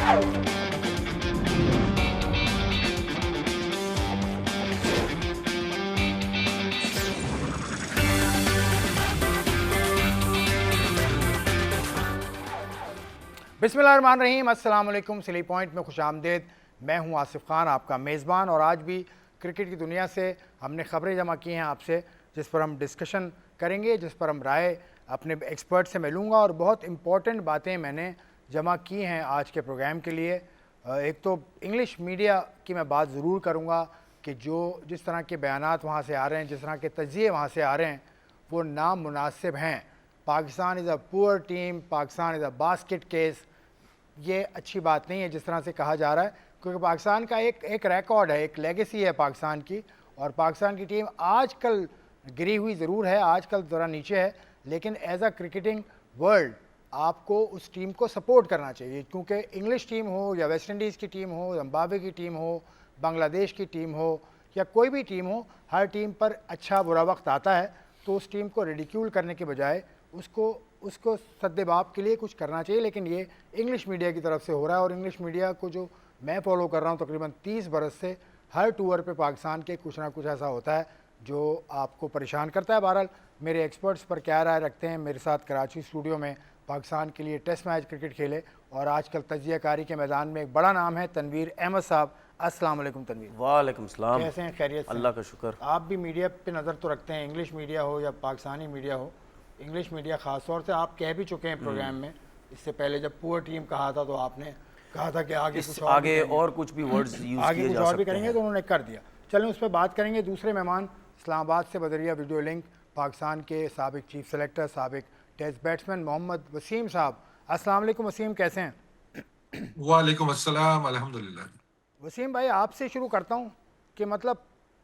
बिस्मिल्लाहिर्रहमानिर्रहीम, अस्सलाम वालेकुम। स्ली पॉइंट में खुशामदीद। मैं हूं आसिफ खान, आपका मेज़बान, और आज भी क्रिकेट की दुनिया से हमने ख़बरें जमा की हैं आपसे, जिस पर हम डिस्कशन करेंगे, जिस पर हम राय अपने एक्सपर्ट से मिलूँगा। और बहुत इम्पॉर्टेंट बातें मैंने जमा की हैं आज के प्रोग्राम के लिए। एक तो इंग्लिश मीडिया की मैं बात ज़रूर करूँगा कि जिस तरह के बयानात वहाँ से आ रहे हैं, जिस तरह के तज्ज़िये वहाँ से आ रहे हैं, वो नामुनासिब हैं। Pakistan is a poor team, Pakistan is a basket case, ये अच्छी बात नहीं है जिस तरह से कहा जा रहा है, क्योंकि पाकिस्तान का एक रिकॉर्ड है, एक लेगेसी है पाकिस्तान की। और पाकिस्तान की टीम आजकल गिरी हुई ज़रूर है, आजकल ज़रा नीचे है, लेकिन एज अ क्रिकेटिंग वर्ल्ड आपको उस टीम को सपोर्ट करना चाहिए, क्योंकि इंग्लिश टीम हो या वेस्ट इंडीज़ की टीम हो, जिम्बाब्वे की टीम हो, बांग्लादेश की टीम हो, या कोई भी टीम हो, हर टीम पर अच्छा बुरा वक्त आता है। तो उस टीम को रिडिक्यूल करने के बजाय उसको सद्देबाप के लिए कुछ करना चाहिए। लेकिन ये इंग्लिश मीडिया की तरफ से हो रहा है, और इंग्लिश मीडिया को जो मैं फॉलो कर रहा हूँ तकरीबन 30 बरस से, हर टूर पे पाकिस्तान के कुछ ना कुछ ऐसा होता है जो आपको परेशान करता है। बहरहाल मेरे एक्सपर्ट्स पर क्या राय रखते हैं, मेरे साथ कराची स्टूडियो में पाकिस्तान के लिए टेस्ट मैच क्रिकेट खेले और आजकल तजियाकारी के मैदान में एक बड़ा नाम है, तनवीर अहमद साहब। अस्सलाम वालेकुम तनवीर। वालेकुम सलाम। कैसे हैं? खैरियत से? अल्लाह का शुक्र। आप भी मीडिया पे नज़र तो रखते हैं, इंग्लिश मीडिया हो या पाकिस्तानी मीडिया हो। इंग्लिश मीडिया ख़ास तौर से आप कह भी चुके हैं प्रोग्राम में, इससे पहले जब पुअर टीम कहा था तो आपने कहा था कि आगे कुछ भी वर्ड्स यूज़ आगे किए कुछ जा और भी सकते करेंगे, हैं। तो उन्होंने कर दिया। चलें उस पर बात करेंगे। दूसरे मेहमान इस्लामाबाद से बदरिया वीडियो लिंक पाकिस्तान के साबिक चीफ सेलेक्टर, साबिक टेस्ट बैट्समैन मोहम्मद वसीम साहब। अस्सलाम वालेकुम वसीम, कैसे हैं? वालेकुम अस्सलाम, अल्हम्दुलिल्लाह। वसीम भाई, आपसे शुरू करता हूँ कि मतलब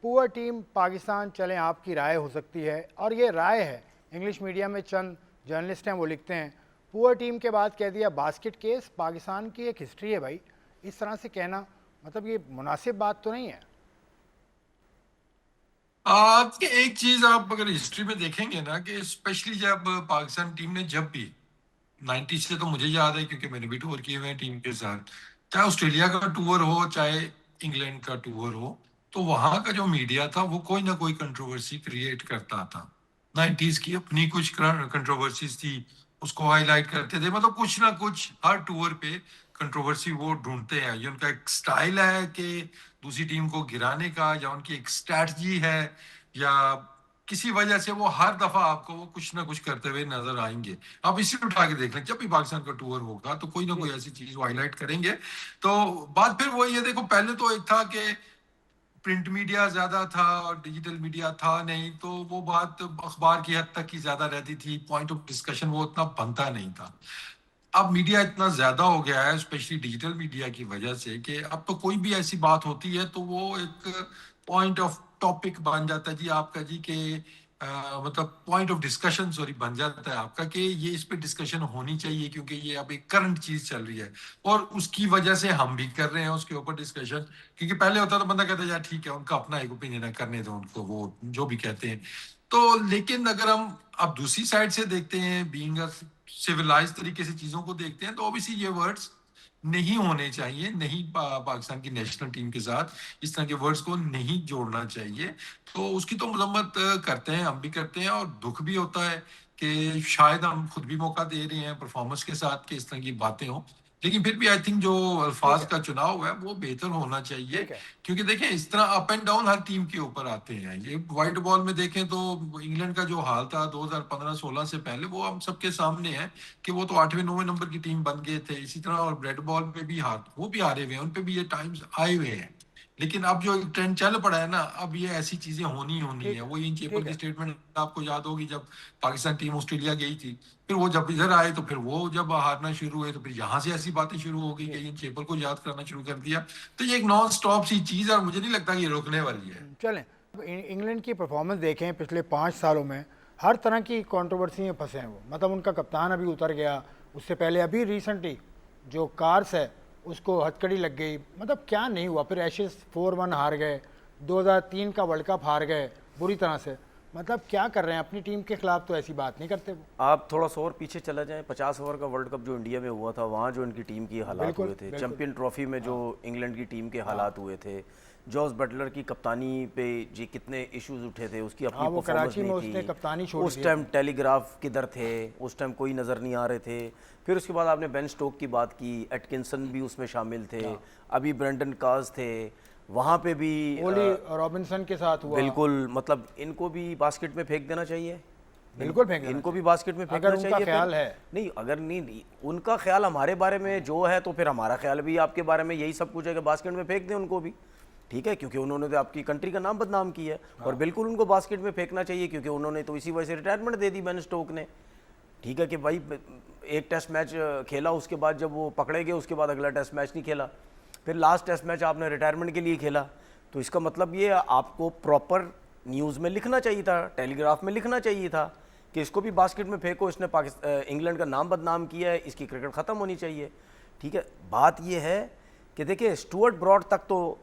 पुअर टीम पाकिस्तान, चलें आपकी राय हो सकती है, और ये राय है, इंग्लिश मीडिया में चंद जर्नलिस्ट हैं वो लिखते हैं पुअर टीम के बाद कह दिया बास्केट केस। पाकिस्तान की एक हिस्ट्री है भाई, इस तरह से कहना मतलब ये मुनासिब बात तो नहीं है। आपके एक चीज आप अगर हिस्ट्री में देखेंगे ना, कि स्पेशली जब पाकिस्तान टीम ने जब भी 90 से, तो मुझे याद है क्योंकि मैंने भी टूर किए हुए हैं टीम के साथ, चाहे ऑस्ट्रेलिया का टूर हो चाहे इंग्लैंड का टूर हो, तो वहां का जो मीडिया था वो कोई ना कोई कंट्रोवर्सी क्रिएट करता था। 90s की अपनी कुछ कंट्रोवर्सीज थी, उसको हाईलाइट करते थे। मतलब कुछ ना कुछ हर टूर पे कंट्रोवर्सी वो ढूंढते हैं। ये उनका एक स्टाइल है कि दूसरी टीम को गिराने का, या उनकी एक स्ट्रैटेजी है, या किसी वजह से वो हर दफा आपको वो कुछ ना कुछ करते हुए नजर आएंगे। आप इसी उठा के देख लें, जब भी पाकिस्तान का टूर होगा तो कोई ना कोई ऐसी चीज वो हाईलाइट करेंगे। तो बात फिर वही है, देखो पहले तो एक था कि प्रिंट मीडिया ज्यादा था और डिजिटल मीडिया था नहीं, तो वो बात अखबार की हद तक ही ज्यादा रहती थी, पॉइंट ऑफ डिस्कशन वो उतना बनता नहीं था। अब मीडिया इतना ज्यादा हो गया है, स्पेशली डिजिटल मीडिया की वजह से, कि अब तो कोई भी ऐसी बात होती है तो वो एक पॉइंट ऑफ टॉपिक बन जाता है जी आपका, जी के मतलब पॉइंट ऑफ डिस्कशन सॉरी बन जाता है आपका, कि ये इस पे डिस्कशन होनी चाहिए क्योंकि ये अब एक करंट चीज चल रही है, और उसकी वजह से हम भी कर रहे हैं उसके ऊपर डिस्कशन। क्योंकि पहले होता तो बंदा कहता यार ठीक है, उनका अपना एक ओपिनियन है, करने दो उनको, वो जो भी कहते हैं। तो लेकिन अगर हम अब दूसरी साइड से देखते हैं, बीइंग सिविलाइज तरीके से चीजों को देखते हैं, तो ऑब्वियसली ये वर्ड्स नहीं होने चाहिए, नहीं पाकिस्तान की नेशनल टीम के साथ इस तरह के वर्ड्स को नहीं जोड़ना चाहिए। तो उसकी तो मजम्मत करते हैं, हम भी करते हैं, और दुख भी होता है कि शायद हम खुद भी मौका दे रहे हैं परफॉर्मेंस के साथ कि इस तरह की बातें हों। लेकिन फिर भी आई थिंक जो अल्फाज का चुनाव है वो बेहतर होना चाहिए, क्योंकि देखें इस तरह up and down her team के ऊपर आते हैं। ये व्हाइट बॉल में देखें तो इंग्लैंड का जो हाल था 2015-16 से पहले, वो हम सबके सामने है कि वो तो 8वें-9वें नंबर की टीम बन गए थे। इसी तरह और रेड बॉल पे भी वो भी हारे हुए हैं, उन पे भी ये टाइम्स आए हुए हैं। लेकिन अब जो ट्रेंड चल पड़ा है ना, अब ये ऐसी चीजें होनी है। वो इन चेपल की स्टेटमेंट आपको याद होगी, जब पाकिस्तान टीम ऑस्ट्रेलिया गई थी, फिर वो जब इधर आए तो फिर वो जब हारना शुरू हुए तो फिर यहाँ से ऐसी बातें शुरू हो गई कि इन चेपल को याद करना शुरू कर दिया। तो ये एक नॉन स्टॉप सी चीज है और मुझे नहीं लगता कि ये रोकने वाली है। चलें इंग्लैंड की परफॉर्मेंस देखें पिछले 5 सालों में, हर तरह की कंट्रोवर्सी में फंसे हैं वो। मतलब उनका कप्तान अभी उतर गया, उससे पहले अभी रिसेंटली जो कार्स है उसको हथकड़ी लग गई। मतलब क्या नहीं हुआ, फिर एशेस 4-1 हार गए, 2003 का वर्ल्ड कप हार गए बुरी तरह से। मतलब क्या कर रहे हैं अपनी टीम के खिलाफ, तो ऐसी बात नहीं करते वो। आप थोड़ा सा और पीछे चला जाएं, 50 ओवर का वर्ल्ड कप जो इंडिया में हुआ था, वहाँ जो इनकी टीम की हालात बिल्कुल, हुए थे, बिल्कुल। चैंपियन ट्रॉफी में जो इंग्लैंड की टीम के हालात हुए थे, जॉस बटलर की कप्तानी पे जी कितने इश्यूज उठे थे, उसकी अपनी वो परफॉर्मेंस कराची में नहीं उसने थी। कप्तानी छोड़ उस दी। टाइम टेलीग्राफ किधर थे, उस टाइम कोई नज़र नहीं आ रहे थे। फिर उसके बाद आपने बेन स्टोक की बात की, एटकिंसन भी उसमें शामिल थे, अभी ब्रेंडन काज थे, वहाँ पे भी ओली रॉबिन्सन के साथ हुआ। बिल्कुल, मतलब इनको भी बास्केट में फेंक देना चाहिए, बिल्कुल फेंक देना इनको भी बास्केट में फेंकना अगर उनका चाहिए। ख्याल फिर- है। नहीं, अगर नहीं उनका ख्याल हमारे बारे में जो है, तो फिर हमारा ख्याल भी आपके बारे में यही सब कुछ है कि बास्केट में फेंक दें उनको भी, ठीक है, क्योंकि उन्होंने तो आपकी कंट्री का नाम बदनाम किया है। और बिल्कुल उनको बास्केट में फेंकना चाहिए, क्योंकि उन्होंने तो इसी वजह से रिटायरमेंट दे दी बेन स्टोक ने, ठीक है, कि भाई एक टेस्ट मैच खेला, उसके बाद जब वो पकड़े गए उसके बाद अगला टेस्ट मैच नहीं खेला, फिर लास्ट टेस्ट मैच आपने रिटायरमेंट के लिए खेला। तो इसका मतलब ये आपको प्रॉपर न्यूज़ में लिखना चाहिए था, टेलीग्राफ में लिखना चाहिए था कि इसको भी बास्केट में फेंको, इसने इंग्लैंड का नाम बदनाम किया है, इसकी क्रिकेट ख़त्म होनी चाहिए, ठीक है। बात ये है कि देखिए, स्टुअर्ट ब्रॉड तक तो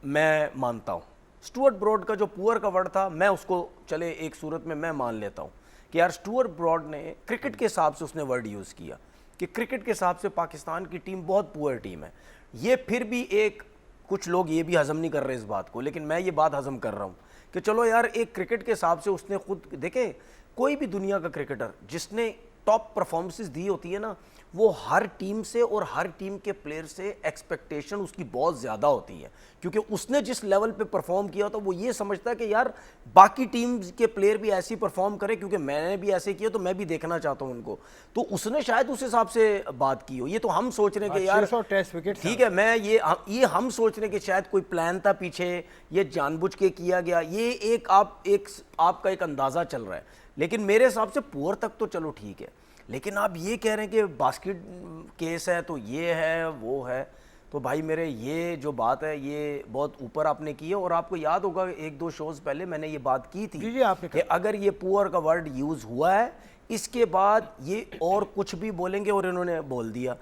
मैं मानता हूँ, स्टुअर्ट ब्रॉड का जो पुअर का वर्ड था, मैं उसको चले एक सूरत में मैं मान लेता हूँ कि यार स्टुअर्ट ब्रॉड ने क्रिकेट के हिसाब से उसने वर्ड यूज़ किया कि क्रिकेट के हिसाब से पाकिस्तान की टीम बहुत पुअर टीम है। ये फिर भी एक, कुछ लोग ये भी हजम नहीं कर रहे इस बात को, लेकिन मैं ये बात हजम कर रहा हूँ कि चलो यार, एक क्रिकेट के हिसाब से उसने खुद देखे, कोई भी दुनिया का क्रिकेटर जिसने टॉप परफॉर्मेंसेस दी होती है ना, वो हर टीम से और हर टीम के प्लेयर से एक्सपेक्टेशन उसकी बहुत ज़्यादा होती है, क्योंकि उसने जिस लेवल पे परफॉर्म किया तो वो ये समझता है कि यार बाकी टीम के प्लेयर भी ऐसे ही परफॉर्म करें, क्योंकि मैंने भी ऐसे किया तो मैं भी देखना चाहता हूँ उनको। तो उसने शायद उस हिसाब से बात की हो। ये तो हम सोच रहे हैं कि यार 600 टेस्ट विकेट, ठीक है, मैं ये हम सोच रहे हैं कि शायद कोई प्लान था पीछे, ये जानबूझ के किया गया, ये एक आपका एक अंदाज़ा चल रहा है। लेकिन मेरे हिसाब से पुअर तक तो चलो ठीक है, लेकिन आप ये कह रहे हैं कि बास्केट केस है तो ये है वो है, तो भाई मेरे ये जो बात है ये बहुत ऊपर आपने की है। और आपको याद होगा एक दो शोज़ पहले मैंने ये बात की थी जी आपने कि अगर ये पुअर का वर्ड यूज़ हुआ है, इसके बाद ये और कुछ भी बोलेंगे, और इन्होंने बोल दिया।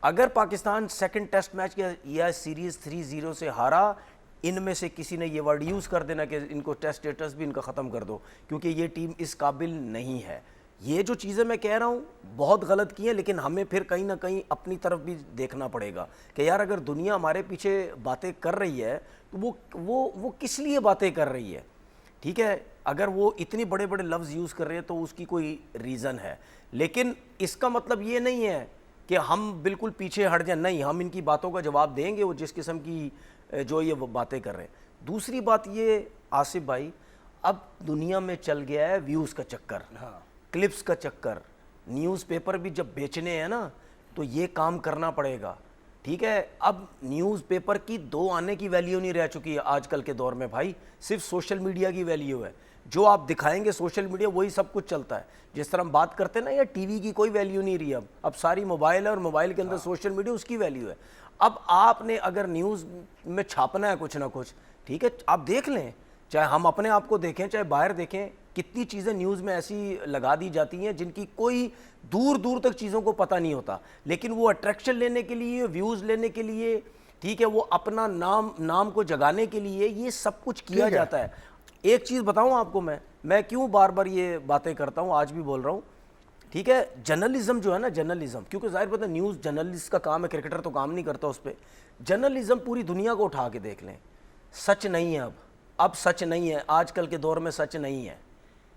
अगर पाकिस्तान सेकंड टेस्ट मैच या सीरीज़ 3-0 से हारा, इनमें से किसी ने ये वर्ड यूज़ कर देना कि इनको टेस्ट स्टेटस भी इनका ख़त्म कर दो, क्योंकि ये टीम इस काबिल नहीं है। ये जो चीज़ें मैं कह रहा हूँ बहुत गलत की हैं, लेकिन हमें फिर कहीं ना कहीं अपनी तरफ भी देखना पड़ेगा कि यार अगर दुनिया हमारे पीछे बातें कर रही है तो वो किस लिए बातें कर रही है, ठीक है। अगर वो इतनी बड़े बड़े लफ्ज़ यूज़ कर रहे हैं तो उसकी कोई रीज़न है, लेकिन इसका मतलब ये नहीं है कि हम बिल्कुल पीछे हट जाए, नहीं, हम इनकी बातों का जवाब देंगे, वो जिस किस्म की जो ये बातें कर रहे हैं। दूसरी बात ये आसिफ भाई, अब दुनिया में चल गया है व्यूज़ का चक्कर, क्लिप्स का चक्कर, न्यूज़पेपर भी जब बेचने हैं ना तो ये काम करना पड़ेगा, ठीक है। अब न्यूज़पेपर की 2 आने की वैल्यू नहीं रह चुकी है आजकल के दौर में भाई, सिर्फ सोशल मीडिया की वैल्यू है। जो आप दिखाएंगे सोशल मीडिया वही सब कुछ चलता है। जिस तरह हम बात करते हैं ना, या टीवी की कोई वैल्यू नहीं रही, अब सारी मोबाइल है और मोबाइल के अंदर सोशल मीडिया, उसकी वैल्यू है। अब आपने अगर न्यूज़ में छापना है कुछ ना कुछ, ठीक है, आप देख लें, चाहे हम अपने आप को देखें चाहे बाहर देखें, कितनी चीज़ें न्यूज़ में ऐसी लगा दी जाती हैं जिनकी कोई दूर दूर तक चीज़ों को पता नहीं होता, लेकिन वो अट्रैक्शन लेने के लिए, व्यूज़ लेने के लिए, ठीक है, वो अपना नाम को जगाने के लिए ये सब कुछ किया जाता है। एक चीज़ बताऊं आपको, मैं क्यों बार बार ये बातें करता हूं, आज भी बोल रहा हूं, ठीक है। जर्नलिज्म जो है ना, जर्नलिज्म, क्योंकि जाहिर बात है न्यूज़ जर्नलिस्ट का काम है, क्रिकेटर तो काम नहीं करता उस पर। जर्नलिज्म पूरी दुनिया को उठा के देख लें, सच नहीं है अब सच नहीं है, आजकल के दौर में सच नहीं है,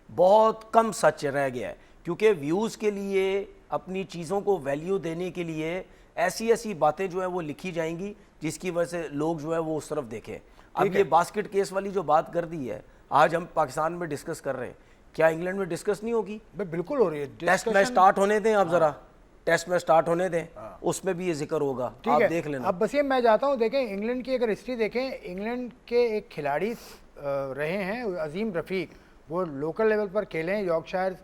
बहुत कम सच रह गया है, क्योंकि व्यूज़ के लिए, अपनी चीज़ों को वैल्यू देने के लिए ऐसी ऐसी बातें जो है वो लिखी जाएंगी जिसकी वजह से लोग जो है वो उस तरफ देखें। अब ये बास्केट केस वाली जो बात कर दी है, आज हम पाकिस्तान में डिस्कस कर रहे हैं, क्या इंग्लैंड में डिस्कस नहीं होगी? बिल्कुल हो रही है। टेस्ट मैच स्टार्ट होने दें आप ज़रा, टेस्ट मैच स्टार्ट होने दें, उसमें भी ये जिक्र होगा, आप देख लेना। अब बस ये मैं जाता हूँ, देखें इंग्लैंड की अगर हिस्ट्री देखें, इंग्लैंड के एक खिलाड़ी रहे हैं अजीम रफ़ीक, वो लोकल लेवल पर खेले हैं, यॉर्कशायर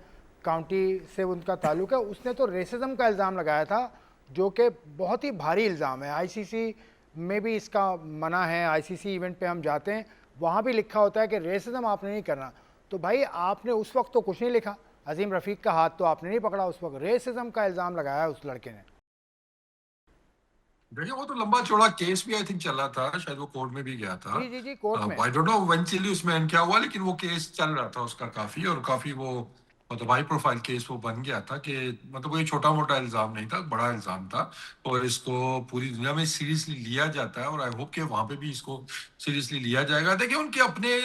काउंटी से उनका ताल्लुक है। उसने तो रेसिज्म का इल्ज़ाम लगाया था, जो कि बहुत ही भारी इल्ज़ाम है। आईसीसी में भी इसका मना है, आईसीसी इवेंट पे हम जाते हैं, वहाँ भी लिखा होता है कि रेसिज्म आपने नहीं करना। तो भाई आपने उस वक्त तो कुछ नहीं लिखा, अजीम रफ़ीक का हाथ तो आपने नहीं पकड़ा उस वक्त, रेसिज्म का इल्ज़ाम लगाया उस लड़के ने। देखिए वो तो लंबा चौड़ा केस भी आई थिंक चला था, शायद वो कोर्ट में भी गया था। जी जी जी, कोर्ट में। आई डोंट नो इवेंचुअली उसमें एंड क्या हुआ, लेकिन वो केस चल रहा था उसका काफी, और काफी वो मतलब हाई प्रोफाइल केस वो बन गया था कि मतलब कोई छोटा मोटा इल्जाम नहीं था, बड़ा इल्जाम था। और इसको पूरी दुनिया में सीरियसली लिया जाता है, और आई होप कि वहां पे भी इसको सीरियसली लिया जाएगा। देखिए उनके अपने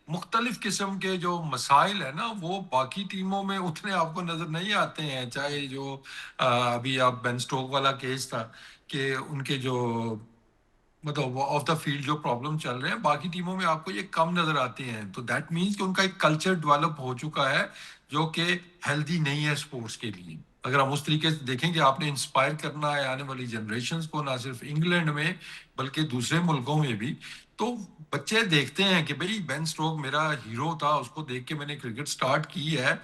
मुख्तलिफ किस्म के जो मसाइल है ना, वो बाकी टीमों में उतने आपको नजर नहीं आते हैं। चाहे जो अभी आप बेन स्टोक वाला केस था, कि उनके जो मतलब ऑफ द फील्ड जो प्रॉब्लम चल रहे हैं बाकी टीमों में आपको ये कम नजर आते हैं, तो दैट मीन्स कि उनका एक कल्चर डेवलप हो चुका है जो कि हेल्दी नहीं है स्पोर्ट्स के लिए। अगर हम उस तरीके से देखें कि आपने इंस्पायर करना है आने वाली जनरेशन को, ना सिर्फ इंग्लैंड में बल्कि दूसरे मुल्कों में भी, तो बच्चे देखते हैं कि भाई बेन स्टोक मेरा हीरो था, उसको देख के मैंने क्रिकेट स्टार्ट की है।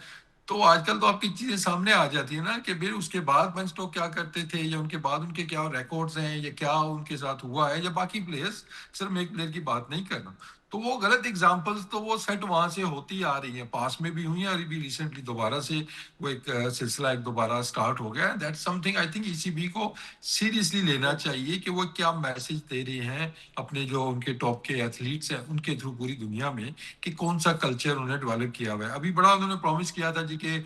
तो आजकल तो आपकी चीजें सामने आ जाती है ना कि फिर उसके बाद बेन स्टोक क्या करते थे, या उनके बाद उनके क्या रिकॉर्ड्स हैं, या क्या उनके साथ हुआ है, या बाकी प्लेयर्स, सिर्फ मैं एक प्लेयर की बात नहीं कर रहा। तो वो गलत एग्जांपल्स तो वो सेट वहां से होती आ रही हैं, पास में भी हुई हैं, और अभी रिसेंटली दोबारा से वो एक सिलसिला एक दोबारा स्टार्ट हो गया है। That's something I think ECB को सीरियसली लेना चाहिए कि वो क्या मैसेज दे रहे हैं अपने जो उनके टॉप के एथलीट्स हैं उनके थ्रू पूरी दुनिया में, कि कौन सा कल्चर उन्होंने डेवलप किया हुआ है। अभी बड़ा उन्होंने प्रॉमिस किया था जी कि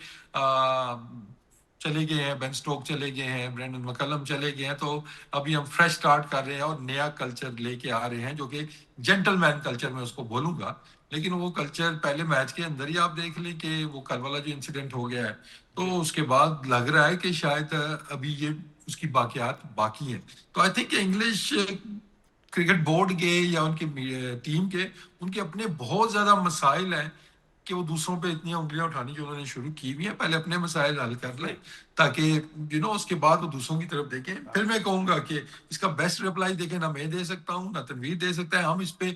चले गए हैं, बेन स्टोक चले गए हैं, ब्रेंडन मैकलम चले गए हैं, तो अभी हम फ्रेश स्टार्ट कर रहे हैं और नया कल्चर लेके आ रहे हैं, जो कि जेंटलमैन कल्चर में उसको बोलूंगा। लेकिन वो कल्चर पहले मैच के अंदर ही आप देख लें कि वो कल वाला जो इंसिडेंट हो गया है, तो उसके बाद लग रहा है कि शायद अभी ये उसकी बाकियात बाकी हैं। तो I think English cricket board के या उनके टीम के उनके अपने बहुत ज्यादा मसाइल हैं कि वो दूसरों पे इतनी उंगलियां उठानी जो उन्होंने शुरू की हुई है, पहले अपने मसाइल हल कर लें, ताकि उसके बाद वो दूसरों की तरफ देखें। फिर मैं कहूंगा कि इसका बेस्ट रिप्लाई देखें ना मैं दे सकता हूँ ना तनवीर दे सकता है, हम इस पे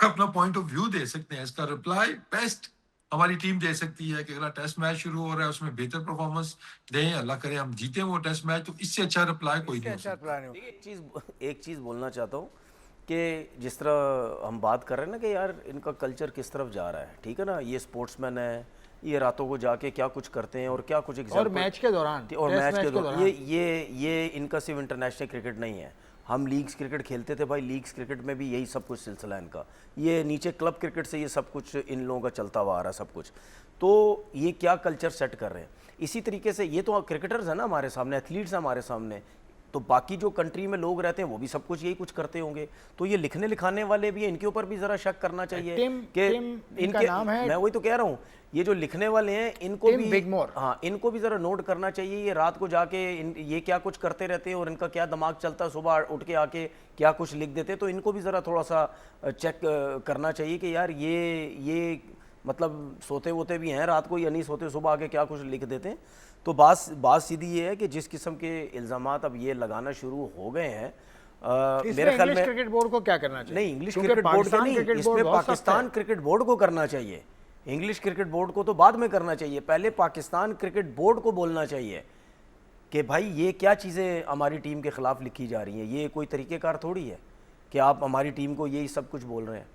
अपना पॉइंट ऑफ व्यू दे सकते हैं। इसका रिप्लाई बेस्ट हमारी टीम दे सकती है कि अगला टेस्ट मैच शुरू हो रहा है उसमें बेहतर परफॉर्मेंस दें, अल्लाह करे हम जीते वो टेस्ट मैच, तो इससे अच्छा रिप्लाई कोई इससे नहीं हो अच्छा सकता। प्लान हो। देखिए एक चीज़ बोलना चाहता हूँ कि जिस तरह हम बात कर रहे हैं ना कि यार इनका कल्चर किस तरफ जा रहा है, ठीक है ना, ये स्पोर्ट्समैन है, ये रातों को जाके क्या कुछ करते हैं और क्या कुछ और एग्जाम्पल, मैच के दौरान, और टेस्ट मैच के मैच के दौरान दौरान। ये इनका सिर्फ इंटरनेशनल क्रिकेट नहीं है। हम लीग्स क्रिकेट खेलते थे भाई, लीग्स क्रिकेट में भी यही सब कुछ सिलसिला है इनका। ये नीचे क्लब क्रिकेट से ये सब कुछ इन लोगों का चलता हुआ आ रहा है सब कुछ। तो ये क्या कल्चर सेट कर रहे हैं। इसी तरीके से ये तो क्रिकेटर्स हैं ना हमारे सामने, एथलीट्स हैं हमारे सामने, तो बाकी जो कंट्री में लोग रहते हैं वो भी सब कुछ यही कुछ करते होंगे। तो ये लिखने लिखाने वाले भी हैं, इनके ऊपर भी ज़रा शक करना चाहिए कि इनका नाम है, मैं वही तो कह रहा हूँ, ये जो लिखने वाले हैं इनको टिम भी बिगमोर। हाँ, इनको भी ज़रा नोट करना चाहिए। ये रात को जाके ये क्या कुछ करते रहते हैं और इनका क्या दिमाग चलता है, सुबह उठ के आके क्या कुछ लिख देते हैं। तो इनको भी ज़रा थोड़ा सा चेक करना चाहिए कि यार ये मतलब सोते वोते भी हैं रात को या नहीं सोते, सुबह आके क्या कुछ लिख देते हैं। तो बात सीधी ये है कि जिस किस्म के इल्ज़ामात अब ये लगाना शुरू हो गए हैं, मेरे ख्याल में क्रिकेट बोर्ड को क्या करना चाहिए? नहीं, इंग्लिश क्योंकि क्रिकेट बोर्ड के पाकिस्तान नहीं, क्रिकेट इसमें बोर्ड बहुत सख्त पाकिस्तान है। क्रिकेट बोर्ड को करना चाहिए। इंग्लिश क्रिकेट बोर्ड को तो बाद में करना चाहिए, पहले पाकिस्तान क्रिकेट बोर्ड को बोलना चाहिए कि भाई ये क्या चीज़ें हमारी टीम के ख़िलाफ़ लिखी जा रही हैं। ये कोई तरीक़ेकार थोड़ी है कि आप हमारी टीम को यही सब कुछ बोल रहे हैं।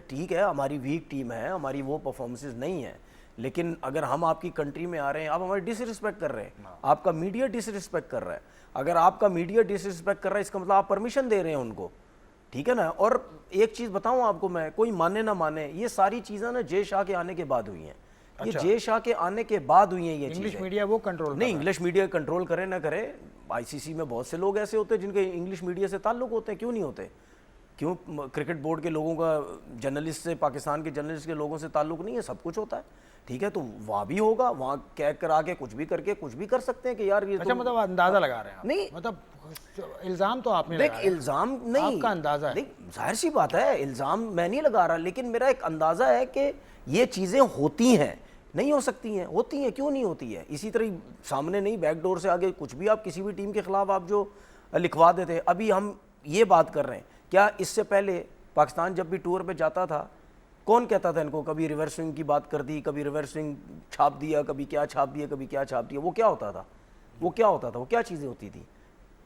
ठीक है, हमारी वीक टीम है, हमारी वो परफॉर्मेंसेज नहीं है, लेकिन अगर हम आपकी कंट्री में आ रहे हैं, आप हमारी डिसरिस्पेक्ट कर रहे हैं, आपका मीडिया डिसरिस्पेक्ट कर रहा है। अगर आपका मीडिया डिसरिस्पेक्ट कर रहा है इसका मतलब आप परमिशन दे रहे हैं उनको, ठीक है ना। और एक चीज़ बताऊं आपको मैं, कोई माने ना माने, ये सारी चीज़ें ना जय शाह के आने के बाद हुई हैं। ये जय शाह के आने के बाद हुई हैं ये चीज़ें। इंग्लिश मीडिया वो कंट्रोल नहीं, इंग्लिश मीडिया कंट्रोल करे ना करे, आईसीसी में बहुत से लोग ऐसे होते हैं जिनके इंग्लिश मीडिया से ताल्लुक होते हैं, क्यों नहीं होते? क्यों क्रिकेट बोर्ड के लोगों का जर्नलिस्ट से, पाकिस्तान के जर्नलिस्ट के लोगों से ताल्लुक नहीं है? सब कुछ होता है, ठीक है। तो वहाँ भी होगा, वहाँ कह करा के कुछ भी करके कुछ भी कर सकते हैं कि यार ये अच्छा, मतलब अंदाजा लगा रहे हैं आप? नहीं, मतलब इल्जाम तो आपने देख, लगाया, इल्जाम नहीं, आपका अंदाजा है। देख जाहिर सी बात है, इल्जाम मैं नहीं लगा रहा, लेकिन मेरा एक अंदाजा है कि ये चीज़ें होती हैं, नहीं हो सकती हैं, होती हैं, क्यों नहीं होती है। इसी तरह सामने नहीं, बैकडोर से आगे कुछ भी आप किसी भी टीम के खिलाफ आप जो लिखवा देते। अभी हम ये बात कर रहे हैं, क्या इससे पहले पाकिस्तान जब भी टूर पे जाता था कौन कहता था इनको? कभी रिवर्स स्विंग की बात कर दी, कभी रिवर्स स्विंग छाप दिया, कभी क्या छाप दिया, कभी क्या छाप दिया। वो क्या होता था, वो क्या चीज़ें होती थी?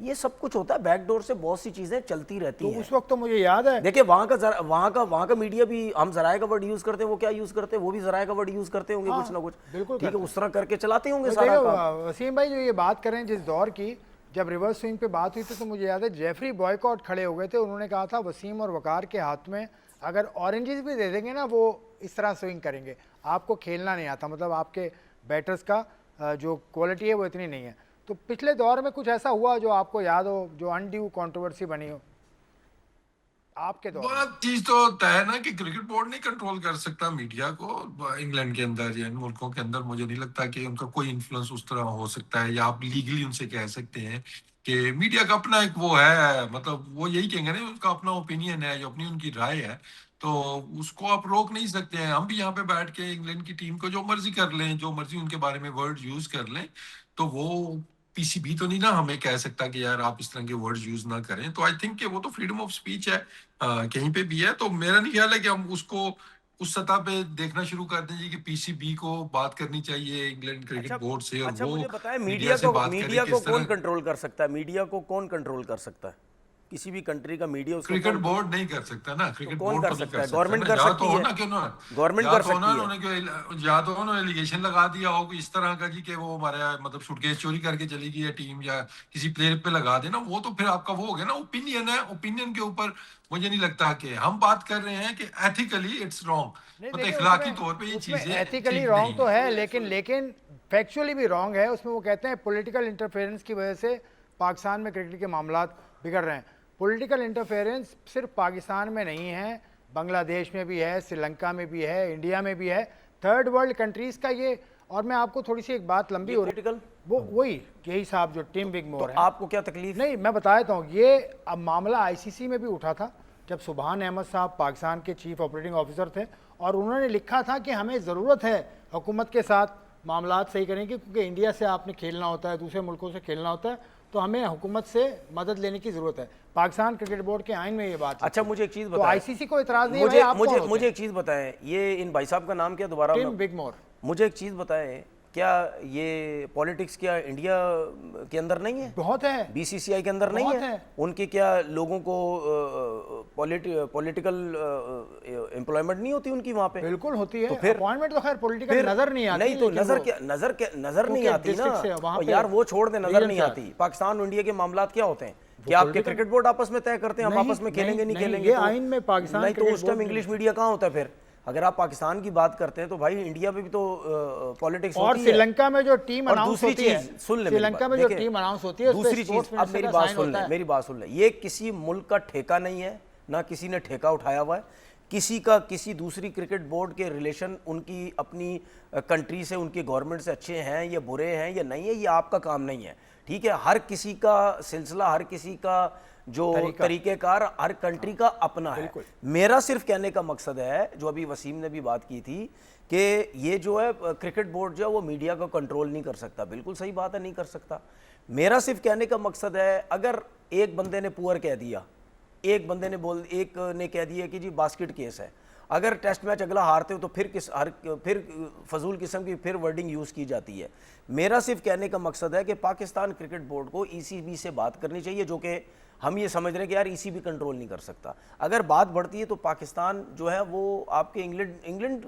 ये सब कुछ होता है, बैकडोर से बहुत सी चीज़ें चलती रहती तो हैं। उस वक्त तो मुझे याद है, देखिए वहाँ का मीडिया भी, हम जराए का वर्ड यूज़ करते हैं, वो क्या यूज़ करते हैं? वो भी जराए का वर्ड यूज़ करते होंगे, कुछ ना कुछ, बिल्कुल ठीक है, करते उस तरह करके चलाते होंगे तो सारा देखो, काम। वसीम भाई जो ये बात करें जिस दौर की, जब रिवर्स स्विंग पे बात हुई थी तो मुझे याद है जेफरी बॉयकॉट खड़े हो गए थे, उन्होंने कहा था वसीम और वकार के हाथ में अगर ऑरेंजेस भी दे देंगे ना वो इस तरह स्विंग करेंगे, आपको खेलना नहीं आता, मतलब आपके बैटर्स का जो क्वालिटी है वो इतनी नहीं है। तो पिछले दौर में कुछ ऐसा हुआ जो आपको याद हो, जो अनड्यू कंट्रोवर्सी बनी हो आपके दौर में? बात चीज तो तय है ना कि क्रिकेट बोर्ड नहीं कंट्रोल कर सकता मीडिया को इंग्लैंड के अंदर या इन मुल्कों के अंदर। मुझे नहीं लगता कि उनका कोई इन्फ्लुएंस उस तरह हो सकता है, या आप लीगली उनसे कह सकते हैं कि मीडिया का अपना एक वो है, मतलब वो यही कहेंगे ना, उनका अपना ओपिनियन है, जो अपनी उनकी राय है, तो उसको आप रोक नहीं सकते हैं। हम भी यहाँ पे बैठ के इंग्लैंड की टीम को जो मर्जी कर लें, जो मर्जी उनके बारे में वर्ड यूज कर लें, तो वो पीसीबी तो नहीं ना हमें कह सकता कि यार आप इस तरह के वर्ड्स यूज ना करें। तो आई थिंक कि वो तो फ्रीडम ऑफ स्पीच है, कहीं पे भी है। तो मेरा नहीं ख्याल है कि हम उसको उस सतह पे देखना शुरू कर दें जी कि पीसीबी को बात करनी चाहिए इंग्लैंड क्रिकेट अच्छा बोर्ड से, और अच्छा, वो मुझे बताएं मीडिया से बात करे मीडिया को किस कौन तरह। कंट्रोल कर सकता है? मीडिया को कौन कंट्रोल कर सकता है? किसी भी कंट्री का मीडिया उसको क्रिकेट कौन बोर्ड नहीं कर सकता ना, क्रिकेट कौन बोर्ड कर तो नहीं सकता कर है? सकता गवर्नमेंट ना। कर या सकती तो हो है, ना कि गवर्नमेंट या कर तो ना सकती है। उन्होंने या तो उन्होंने एलिगेशन लगा दिया हो कि इस तरह का जी कि वो हमारे मतलब सूटकेस चोरी करके चली गई है टीम, या किसी प्लेयर पे लगा देना, वो तो फिर आपका वो हो गया ना, ओपिनियन है। ओपिनियन के ऊपर मुझे नहीं लगता कि हम बात कर रहे हैं कि एथिकली इट्स रॉन्ग, नहीं मतलब देखिए, इखलाकी उसमें तौर पे ये उसमें चीजें एथिकली ठीक रॉन्ग नहीं तो है। है, लेकिन फैक्चुअली भी रॉन्ग है। उसमें वो कहते हैं पॉलिटिकल इंटरफेरेंस की वजह से पाकिस्तान में क्रिकेट के मामलात बिगड़ रहे हैं। पॉलिटिकल इंटरफेरेंस सिर्फ पाकिस्तान में नहीं है, बांग्लादेश में भी है, श्रीलंका में भी है, इंडिया में भी है, थर्ड वर्ल्ड कंट्रीज़ का ये। और मैं आपको थोड़ी सी एक बात लंबी हो रही, पॉलिटिकल वो वही यही साहब जो टीम विगमोर है। आपको क्या तकलीफ? नहीं, मैं बता देता हूँ, ये अब मामला आईसीसी में भी उठा था जब सुबहान अहमद साहब पाकिस्तान के चीफ ऑपरेटिंग ऑफिसर थे, और उन्होंने लिखा था कि हमें ज़रूरत है हुकूमत के साथ मामलात सही करेंगे, क्योंकि इंडिया से आपने खेलना होता है, दूसरे मुल्कों से खेलना होता है, तो हमें हुकूमत से मदद लेने की ज़रूरत है। पाकिस्तान क्रिकेट बोर्ड के आइन में ये बात। अच्छा, मुझे एक चीज़ तो बताएं, आईसीसी को इतराज़ नहीं है, मुझे भाई, आप कौन मुझे होते मुझे हैं? एक चीज़ बताएं, ये इन भाई साहब का नाम क्या दोबारा? टिम विगमोर। मुझे एक चीज़ बताएं, क्या ये पॉलिटिक्स क्या इंडिया के अंदर नहीं है? बहुत है, बीसीसीआई के अंदर नहीं बहुत है? है। उनके क्या लोगों को पॉलिटिकल एम्प्लॉयमेंट नहीं होती उनकी वहाँ पे? बिल्कुल होती है। तो फिर अपॉइंटमेंट तो खैर पॉलिटिकल नजर नहीं आती। नहीं तो लेकिन नजर वो- क्या नजर नहीं क्योंकि आती ना। district से वहाँ और पे यार वो छोड़ दे, नजर region नहीं से आती। पाकिस्तान और इंडिया के मामलात क्या होते हैं? क्या आपके political- क्रिकेट बोर्ड आपस में तय करते हैं हम नहीं, आपस में खेलेंगे नहीं नहीं, खेलेंगे? ये तो- आइन में पाकिस्तान नहीं तो क्रिकेट उस टाइम बोर्ड इंग्लिश मीडिया कहाँ होता है फिर? अगर आप पाकिस्तान की बात करते हैं तो भाई इंडिया में भी तो पॉलिटिक्स और होती है। श्रीलंका में जो टीम और अनाउंस दूसरी होती है, चीज सुन ले, श्रीलंका में जो टीम अनाउंस होती है, दूसरी चीज, अब मेरी बात सुन ले, मेरी बात सुन ले, ये किसी मुल्क का ठेका नहीं है, ना किसी ने ठेका उठाया हुआ है किसी का। किसी दूसरी क्रिकेट बोर्ड के रिलेशन उनकी अपनी कंट्री से, उनकी गवर्नमेंट से अच्छे हैं या बुरे हैं या नहीं है, ये आपका काम नहीं है, ठीक है? हर किसी का सिलसिला, हर किसी का जो तरीकेकार, हर कंट्री का अपना है। मेरा सिर्फ कहने का मकसद है, जो अभी वसीम ने भी बात की थी, कि ये जो है क्रिकेट बोर्ड जो है वो मीडिया को कंट्रोल नहीं कर सकता। बिल्कुल सही बात है, नहीं कर सकता। मेरा सिर्फ कहने का मकसद है, अगर एक बंदे ने पुअर कह दिया, एक ने कह दिया कि जी बास्केट केस है, अगर टेस्ट मैच अगला हारते हो तो फिर फजूल किस्म की फिर वर्डिंग यूज़ की जाती है। मेरा सिर्फ कहने का मकसद है कि पाकिस्तान क्रिकेट बोर्ड को ईसीबी से बात करनी चाहिए, जो कि हम ये समझ रहे हैं कि यार ईसीबी कंट्रोल नहीं कर सकता। अगर बात बढ़ती है तो पाकिस्तान जो है वो आपके इंग्लैंड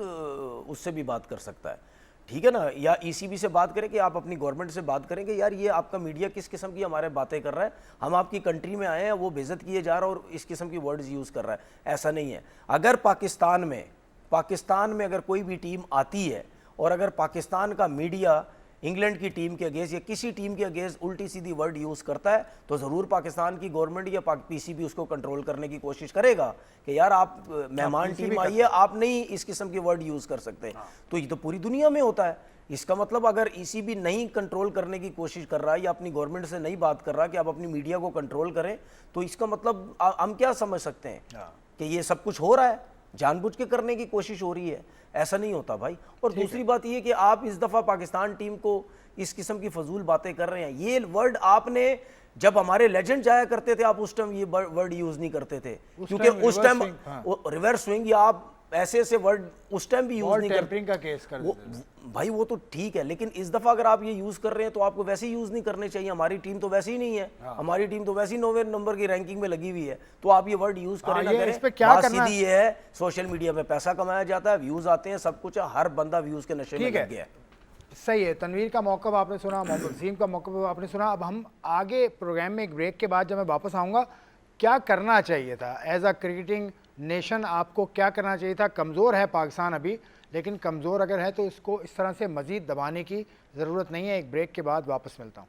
उससे भी बात कर सकता है, ठीक है ना? या ईसीबी से बात करें कि आप अपनी गवर्नमेंट से बात करें कि यार ये आपका मीडिया किस किस्म की हमारे बातें कर रहा है, हम आपकी कंट्री में आए हैं, वो बेइज्जत किए जा रहा है और इस किस्म की वर्ड्स यूज़ कर रहा है। ऐसा नहीं है। अगर पाकिस्तान में अगर कोई भी टीम आती है और अगर पाकिस्तान का मीडिया इंग्लैंड की टीम के अगेंस्ट या किसी टीम के अगेंस्ट उल्टी सीधी वर्ड यूज़ करता है, तो ज़रूर पाकिस्तान की गवर्नमेंट या पीसीबी उसको कंट्रोल करने की कोशिश करेगा कि यार आप मेहमान टीम आई है, आप नहीं इस किस्म की वर्ड यूज़ कर सकते। तो ये तो पूरी दुनिया में होता है। इसका मतलब अगर ईसीबी नहीं कंट्रोल करने की कोशिश कर रहा है या अपनी गवर्नमेंट से नहीं बात कर रहा कि आप अपनी मीडिया को कंट्रोल करें, तो इसका मतलब हम क्या समझ सकते हैं कि ये सब कुछ हो रहा है, जानबूझ के करने की कोशिश हो रही है? ऐसा नहीं होता भाई। और दूसरी बात ये कि आप इस दफ़ा पाकिस्तान टीम को इस किस्म की फजूल बातें कर रहे हैं। ये वर्ड आपने, जब हमारे लेजेंड जाया करते थे, आप उस टाइम ये वर्ड यूज़ नहीं करते थे, क्योंकि उस टाइम रिवर्स स्विंग या आप ऐसे वर्ड उस टाइम भी यूज़ नहीं करते का केस कर भाई। वो तो ठीक है, लेकिन इस दफ़ा अगर आप ये यूज़ कर रहे हैं तो आपको वैसे ही यूज़ नहीं करने चाहिए। हमारी टीम तो वैसे ही नहीं है, हमारी टीम तो वैसे ही 9वें नंबर की रैंकिंग में लगी हुई है, तो आप ये वर्ड यूज़ करें ना करें, बात सीधी ये है, सोशल मीडिया में पैसा कमाया जाता है, व्यूज़ आते हैं, सब कुछ है, हर बंदा व्यूज़ के नशे में लग गया है। सही है, तनवीर का मौक़िफ़ आपने सुना, मोहम्मद वसीम का मौक़िफ़ आपने सुना। अब हम आगे प्रोग्राम में एक ब्रेक के बाद जब मैं वापस आऊँगा, क्या करना चाहिए था एज़ अ क्रिकेटिंग नेशन, आपको क्या करना चाहिए था? कमज़ोर है पाकिस्तान अभी, लेकिन कमज़ोर अगर है तो इसको इस तरह से मज़ीद दबाने की ज़रूरत नहीं है। एक ब्रेक के बाद वापस मिलता हूँ।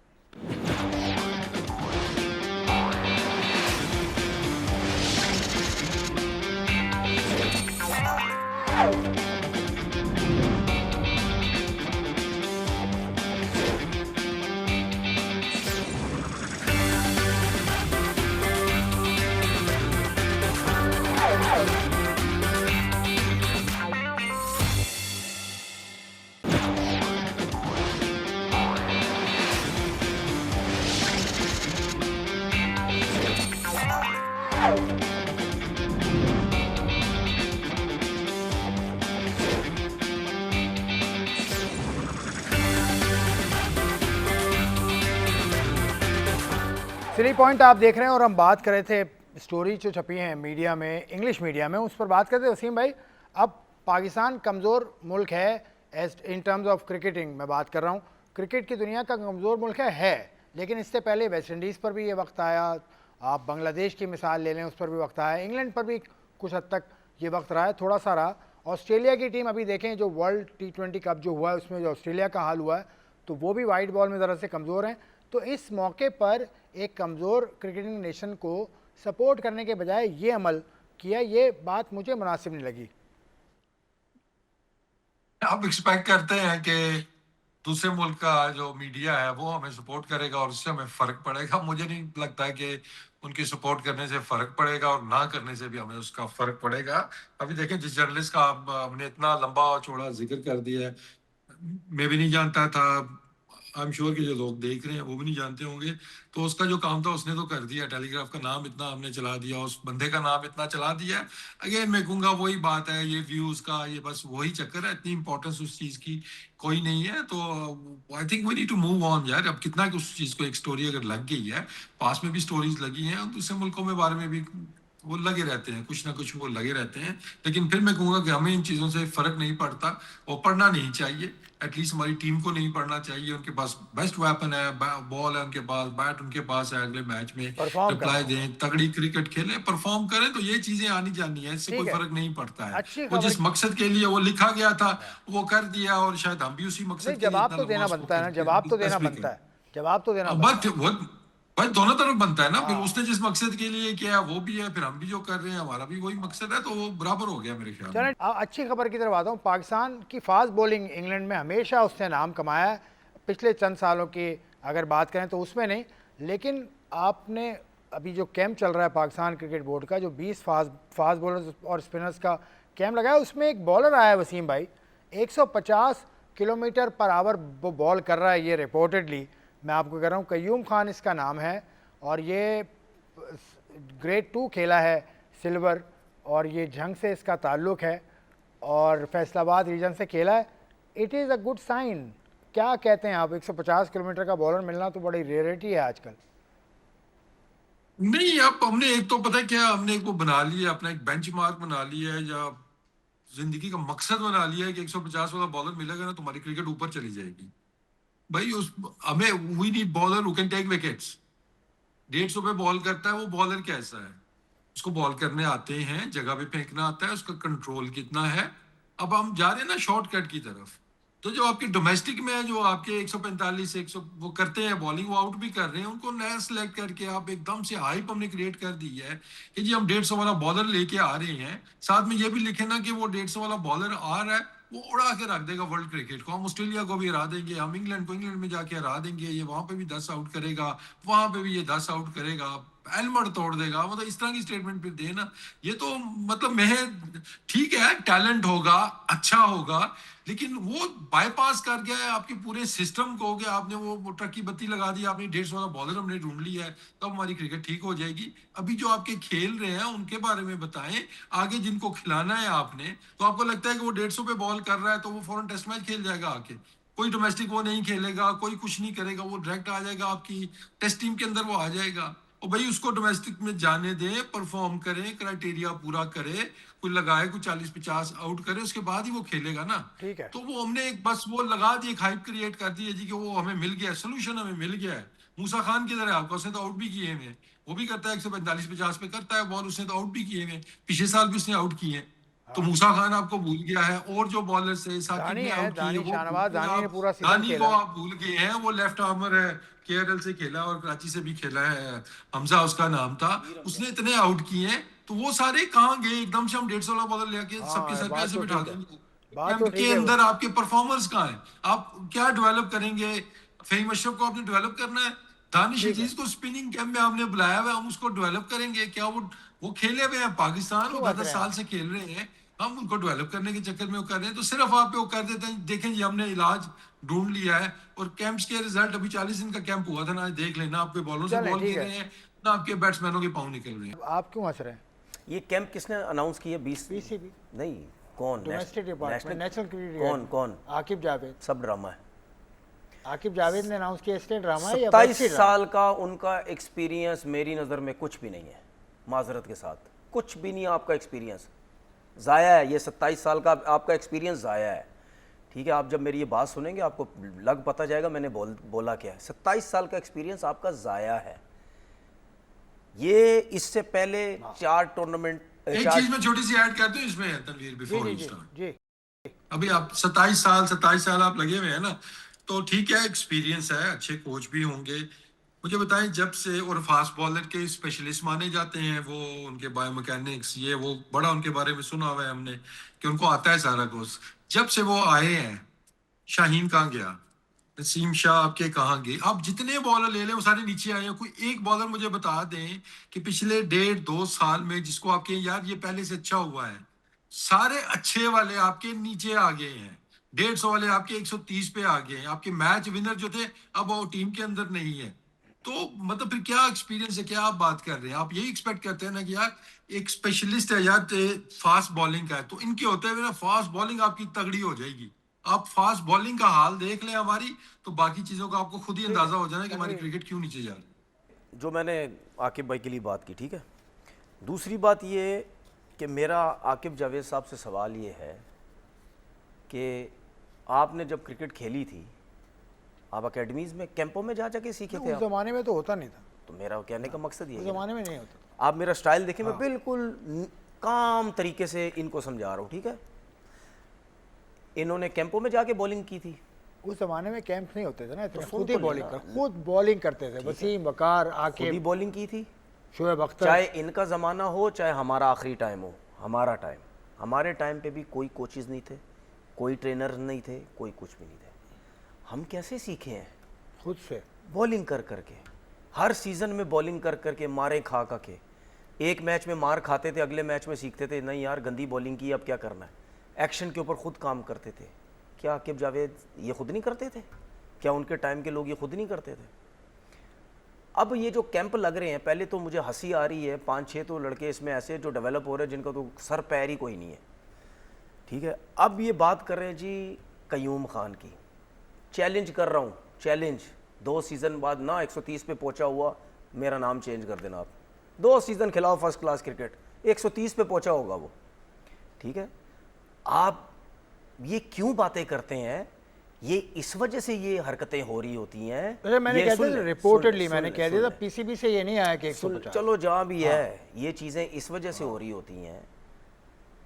थ्री पॉइंट आप देख रहे हैं और हम बात कर रहे थे स्टोरी जो छपी हैं मीडिया में, इंग्लिश मीडिया में, उस पर बात करते थे। वसीम भाई, अब पाकिस्तान कमज़ोर मुल्क है as in terms of cricketing मैं बात कर रहा हूँ, क्रिकेट की दुनिया का कमज़ोर मुल्क है, लेकिन इससे पहले वेस्ट इंडीज़ पर भी ये वक्त आया, आप बांग्लादेश की मिसाल ले लें, उस पर भी वक्त आया, इंग्लैंड पर भी कुछ हद तक ये वक्त रहा है, थोड़ा सा रहा। ऑस्ट्रेलिया की टीम अभी देखें, जो वर्ल्ड T20 कप जो हुआ है उसमें जो ऑस्ट्रेलिया का हाल हुआ है, तो वो भी वाइट बॉल में ज़रा से कमज़ोर हैं। तो इस मौके पर एक कमज़ोर क्रिकेटिंग नेशन को सपोर्ट करने के बजाय ये अमल किया, ये बात मुझे मुनासिब नहीं लगी। आप एक्सपेक्ट करते हैं कि दूसरे मुल्क का जो मीडिया है वो हमें सपोर्ट करेगा और उससे हमें फर्क पड़ेगा। मुझे नहीं लगता है कि उनकी सपोर्ट करने से फर्क पड़ेगा और ना करने से भी हमें उसका फर्क पड़ेगा। अभी देखें, जिस जर्नलिस्ट का हमने इतना लंबा और चौड़ा जिक्र कर दिया है, मैं भी नहीं जानता था, आई एम श्योर कि जो लोग देख रहे हैं वो भी नहीं जानते होंगे। तो उसका जो काम था उसने तो कर दिया, टेलीग्राफ का नाम इतना हमने चला दिया, उस बंदे का नाम इतना चला दिया। अगेन मैं कहूँगा वही बात है, ये व्यूज का ये बस वही चक्कर है, इतनी इंपॉर्टेंस उस चीज की कोई नहीं है। तो I think we need to move on यार। अब कितना कि उस चीज को एक स्टोरी अगर लग गई है, पास में भी स्टोरीज लगी हैं, दूसरे मुल्कों में बारे में भी वो लगे रहते हैं, कुछ ना कुछ वो लगे रहते हैं। लेकिन फिर मैं कहूँगा कि हमें इन चीज़ों से फर्क नहीं पड़ता और पढ़ना नहीं चाहिए। एटलीस्ट हमारी टीम को नहीं पढ़ना चाहिए। उनके पास बेस्ट वेपन है, बॉल है उनके पास, बैट उनके पास है, अगले मैच में परफॉर्म रिप्लाई करना है। दें, तगड़ी क्रिकेट खेलें, परफॉर्म करें, तो ये चीज़ें आनी जानी है, इससे ठीक कोई है, फर्क नहीं पड़ता है। अच्छी वो खबर। जिस मकसद के लिए वो लिखा गया था वो कर दिया, और शायद हम भी उसी नहीं, मकसद के लिए जवाब इतना तो लंबा देना उसको बनता है ना, करके जवाब तो देना डिस्कस भी बनता कर। है, जवाब तो देना बनता बट है। वो भाई दोनों तरफ बनता है ना, फिर हाँ, उसने जिस मकसद के लिए किया वो भी है, फिर हम भी जो कर रहे हैं हमारा भी वही मकसद है, तो वो बराबर हो गया मेरे ख्याल में। चलें अच्छी खबर की तरफ आता हूँ। पाकिस्तान की फास्ट बॉलिंग इंग्लैंड में हमेशा उसने नाम कमाया है, पिछले चंद सालों की अगर बात करें तो उसमें नहीं, लेकिन आपने अभी जो कैंप चल रहा है पाकिस्तान क्रिकेट बोर्ड का, जो 20 फास्ट बॉलर्स और स्पिनर्स का कैंप लगाया, उसमें एक बॉलर आया है वसीम भाई, 150 किलोमीटर पर आवर वो बॉल कर रहा है, ये रिपोर्टेडली मैं आपको कह रहा हूँ। कयूम खान इसका नाम है और ये ग्रेड 2 खेला है सिल्वर, और ये जंग से इसका ताल्लुक़ है और फैसलाबाद रीजन से खेला है। It is a good sign. क्या कहते हैं आप? 150 किलोमीटर का बॉलर मिलना तो बड़ी रेयरिटी है आजकल। नहीं, अब हमने एक तो पता है क्या, हमने एक वो बना लिया, अपना एक बेंचमार्क बना लिया है, या जिंदगी का मकसद बना लिया है कि 150 वाला बॉलर मिलेगा ना तुम्हारी क्रिकेट ऊपर चली जाएगी। भाई उस हमें we need bowler who can take wickets. 150 पे बॉल करता है वो बॉलर कैसा है, उसको बॉल करने आते हैं, जगह पे फेंकना आता है, उसका कंट्रोल कितना है। अब हम जा रहे हैं ना शॉर्टकट की तरफ। तो जो आपके डोमेस्टिक में है, जो आपके 145 100 वो करते हैं बॉलिंग, वो आउट भी कर रहे हैं, उनको नया सेलेक्ट करके आप एकदम से हाइप हमने क्रिएट कर दी है कि जी हम 150 वाला बॉलर लेके आ रहे हैं। साथ में ये भी लिखे ना कि वो 150 वाला बॉलर आ रहा है, वो उड़ा के रख देगा वर्ल्ड क्रिकेट को। हम ऑस्ट्रेलिया को भी हरा देंगे, हम इंग्लैंड को इंग्लैंड में जाके हरा देंगे, ये वहां पे भी 10 आउट करेगा, वहां पे भी ये 10 आउट करेगा, एल्मर तोड़ देगा। मतलब इस तरह की स्टेटमेंट फिर देना, ये तो मतलब मैं ठीक है, टैलेंट होगा, अच्छा होगा, लेकिन वो बाईपास कर गया है आपके पूरे सिस्टम को। कि आपने वो ट्रक की बत्ती लगा दी, आपने 150 वाला बॉलर हमने ढूंढ लिया है, तब हमारी क्रिकेट ठीक हो जाएगी। अभी जो आपके खेल रहे हैं उनके बारे में बताएं, आगे जिनको खिलाना है आपने। तो आपको लगता है कि वो 150 पे बॉल कर रहा है तो वो फौरन टेस्ट मैच खेल जाएगा आके? कोई डोमेस्टिक वो नहीं खेलेगा, कोई कुछ नहीं करेगा, वो डायरेक्ट आ जाएगा आपकी टेस्ट टीम के अंदर, वो आ जाएगा। और भाई उसको डोमेस्टिक में जाने दें, परफॉर्म करें, क्राइटेरिया पूरा करे, कोई लगाए, कोई 40-50 आउट करे, उसके बाद ही वो खेलेगा ना। ठीक है। तो वो हमने एक बस वो लगा दी, एक हाइप क्रिएट कर दी है जी कि वो हमें मिल गया, सोल्यूशन हमें मिल गया है। मूसा खान किधर है आपका? उसने तो आउट भी किए हैं, वो भी करता है 145-50 पे करता है बॉल, उसने तो आउट भी किए हैं, पिछले साल भी उसने आउट किए हैं। तो मूसा खान आपको भूल गया है, और जो बॉलर से साकिब दानी ने है, आउट किए दानी वो भूल शाहनवाज, गए दानी ने आप। पूरा सीजन दानी को खेला। आप भूल गए हैं, वो लेफ्ट आर्मर है, केआरएल से खेला और कराची से भी खेला है, हमजा उसका नाम था, उसने इतने आउट किए हैं। तो वो सारे कहाँ गए? एकदम से हम 150 वाला बॉलर लेके सबके हाँ, सर पे बात ऐसे तो बिठा ठीक है, देंगे? बात तो कैंप के ठीक है वो। अंदर आपके परफॉर्मर्स कहाँ हैं? आप क्या डेवलप करेंगे? फहीम अशरफ को आपने डेवलप करना है, दानिश ठीक है। अजीज को स्पिनिंग कैंप में आपने बुलाया हुआ है, हम उसको डेवलप करेंगे क्या? वो खेले हुए हैं पाकिस्तान, वो क्यों हंस 10 रहे हैं साल आप? से खेल रहे हैं, हम उनको डेवलप करने के चक्कर में वो कर रहे हैं। तो सिर्फ आप वो कर देते हैं, देखें जी हमने इलाज ढूंढ लिया है, और कैंप्स के रिजल्ट अभी 40 दिन का कैंप हुआ था ना, देख लेना, आपके बॉलों से चलें, बॉल ठीक गिर है। रहे हैं ना, आपके बैट्समैनों के पाँव निकल रहे हैं। आप क्यों हंस रहे हैं? ये कैंप किसने अनाउंस किया? 20 पीसीबी, नहीं, कौन? Domestic department, national cricket. कौन कौन? आकिब जावेद। सब ड्रामा है। आकिब जावेद ने अनाउंस किया, स्टेट ड्रामा है या 27 बस्ती ड्रामा? साल का उनका एक्सपीरियंस मेरी नज़र में कुछ भी नहीं है, माजरत के साथ कुछ भी नहीं है। आपका एक्सपीरियंस ज़ाया है, ये 27 साल का आपका एक्सपीरियंस ज़ाया है। ठीक है, आप जब मेरी ये बात सुनेंगे आपको लग पता जाएगा मैंने बोला क्या है। 27 साल का एक्सपीरियंस आपका ज़ाया है। ये इससे पहले 4 टूर्नामेंट, एक चीज मैं छोटी सी ऐड करता हूँ इसमें Tanveer, ji before G U G start. जी। अभी आप 27 साल आप लगे हुए हैं ना, तो ठीक है, एक्सपीरियंस है, अच्छे कोच भी होंगे। मुझे बताएं, जब से और फास्ट बॉलर के स्पेशलिस्ट माने जाते हैं वो, उनके बायोमैकेनिक्स ये वो बड़ा उनके बारे में सुना हुआ है हमने कि उनको आता है सारा कुछ। जब से वो आए हैं, शाहीन कहाँ गया, नसीम शाह आपके कहाँ गए, आप जितने बॉलर ले लें वो सारे नीचे आए हैं। कोई एक बॉलर मुझे बता दें कि पिछले 1.5-2 साल में जिसको आपके यार ये पहले से अच्छा हुआ है, सारे अच्छे वाले आपके नीचे आ गए हैं, 150 वाले आपके 130 पे आ गए हैं, आपके मैच विनर जो थे अब वो टीम के अंदर नहीं है। तो मतलब फिर क्या एक्सपीरियंस है, क्या आप बात कर रहे हैं? आप यही एक्सपेक्ट करते हैं ना कि यार एक स्पेशलिस्ट है यार फास्ट बॉलिंग का है, तो इनके होते हुए ना फास्ट बॉलिंग आपकी तगड़ी हो जाएगी। आप फास्ट बॉलिंग का हाल देख लें हमारी, तो बाकी चीजों का आपको खुद ही अंदाजा हो जाना कि हमारी क्रिकेट क्यों नीचे जा रही है। जो मैंने आकिब भाई के लिए बात की, ठीक है। दूसरी बात ये कि मेरा आकिब जावेद साहब से सवाल ये है कि आपने जब क्रिकेट खेली थी, आप एकेडमीज़ में कैंपों में जा जाके सीखे थे उस ज़माने में तो होता नहीं था, तो मेरा कहने का मकसद ये उस है, ज़माने में नहीं होता था। आप मेरा स्टाइल देखें, मैं बिल्कुल काम तरीके से इनको समझा रहा हूँ, ठीक है। इन्होंने कैंपों में जाके बॉलिंग की थी। उस ज़माने में कैंप नहीं होते थे ना इतने, सुन खुद ही तो बॉलिंग लेना। कर, खुद बॉलिंग करते थे। वसीम, वकार, खुद आकिब, ही बॉलिंग की थी, शोएब अख्तर। चाहे इनका ज़माना हो चाहे हमारा आखिरी टाइम हो। हमारा टाइम, हमारे टाइम पे भी कोई कोचेज़ नहीं थे, कोई ट्रेनर नहीं थे, कोई कुछ भी नहीं थे। हम कैसे सीखे हैं? खुद से बॉलिंग कर करके, हर सीज़न में बॉलिंग कर करके, मारे खा खा के। एक मैच में मार खाते थे, अगले मैच में सीखते थे नहीं यार गंदी बॉलिंग की, अब क्या करना है। एक्शन के ऊपर खुद काम करते थे। क्या आकिब जावेद ये खुद नहीं करते थे? क्या उनके टाइम के लोग ये खुद नहीं करते थे? अब ये जो कैंप लग रहे हैं, पहले तो मुझे हंसी आ रही है, 5-6 तो लड़के इसमें ऐसे जो डेवलप हो रहे हैं जिनका तो सर पैर ही कोई नहीं है, ठीक है। अब ये बात कर रहे हैं जी कयूम खान की। चैलेंज कर रहा हूँ, चैलेंज, 2 सीज़न बाद ना 130 पे पहुँचा हुआ, मेरा नाम चेंज कर देना आप। 2 सीज़न खिलाओ फर्स्ट क्लास क्रिकेट, 130 पे पहुँचा होगा वो, ठीक है। आप ये क्यों बातें करते हैं? ये इस वजह से ये हरकतें हो रही होती हैं। अरे मैंने ये कह सुन दिया ले, रिपोर्टेडली, सुन मैंने ले, कह सुन दिया था ले। पीसीबी से ये नहीं आया कि 150। चलो जहाँ भी है, ये चीज़ें इस वजह से हो रही होती हैं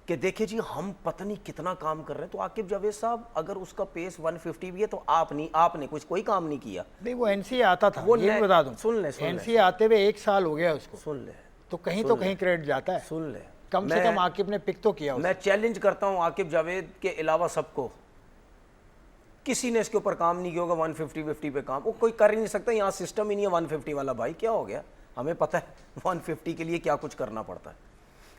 कि देखिए जी हम पता नहीं कितना काम कर रहे हैं। तो आकिब जावेद साहब अगर उसका पेस 150 भी है तो आपने कोई काम नहीं किया। नहीं, वो एनसीए आता था, वो ये भी बता दूं। सुन ले एनसीए आते हुए 1 साल हो गया उसको, सुन ले, तो कहीं तो कहीं क्रेडिट जाता है। सुन ले, कम से कम आकिब ने पिक तो किया। मैं चैलेंज करता हूँ आकिब जावेद के अलावा सबको, किसी ने इसके ऊपर काम नहीं किया होगा 150 पे काम। वो कोई कर ही नहीं सकता, यहाँ सिस्टम ही नहीं है 150 वाला। भाई क्या हो गया, हमें पता है 150 के लिए क्या कुछ करना पड़ता है।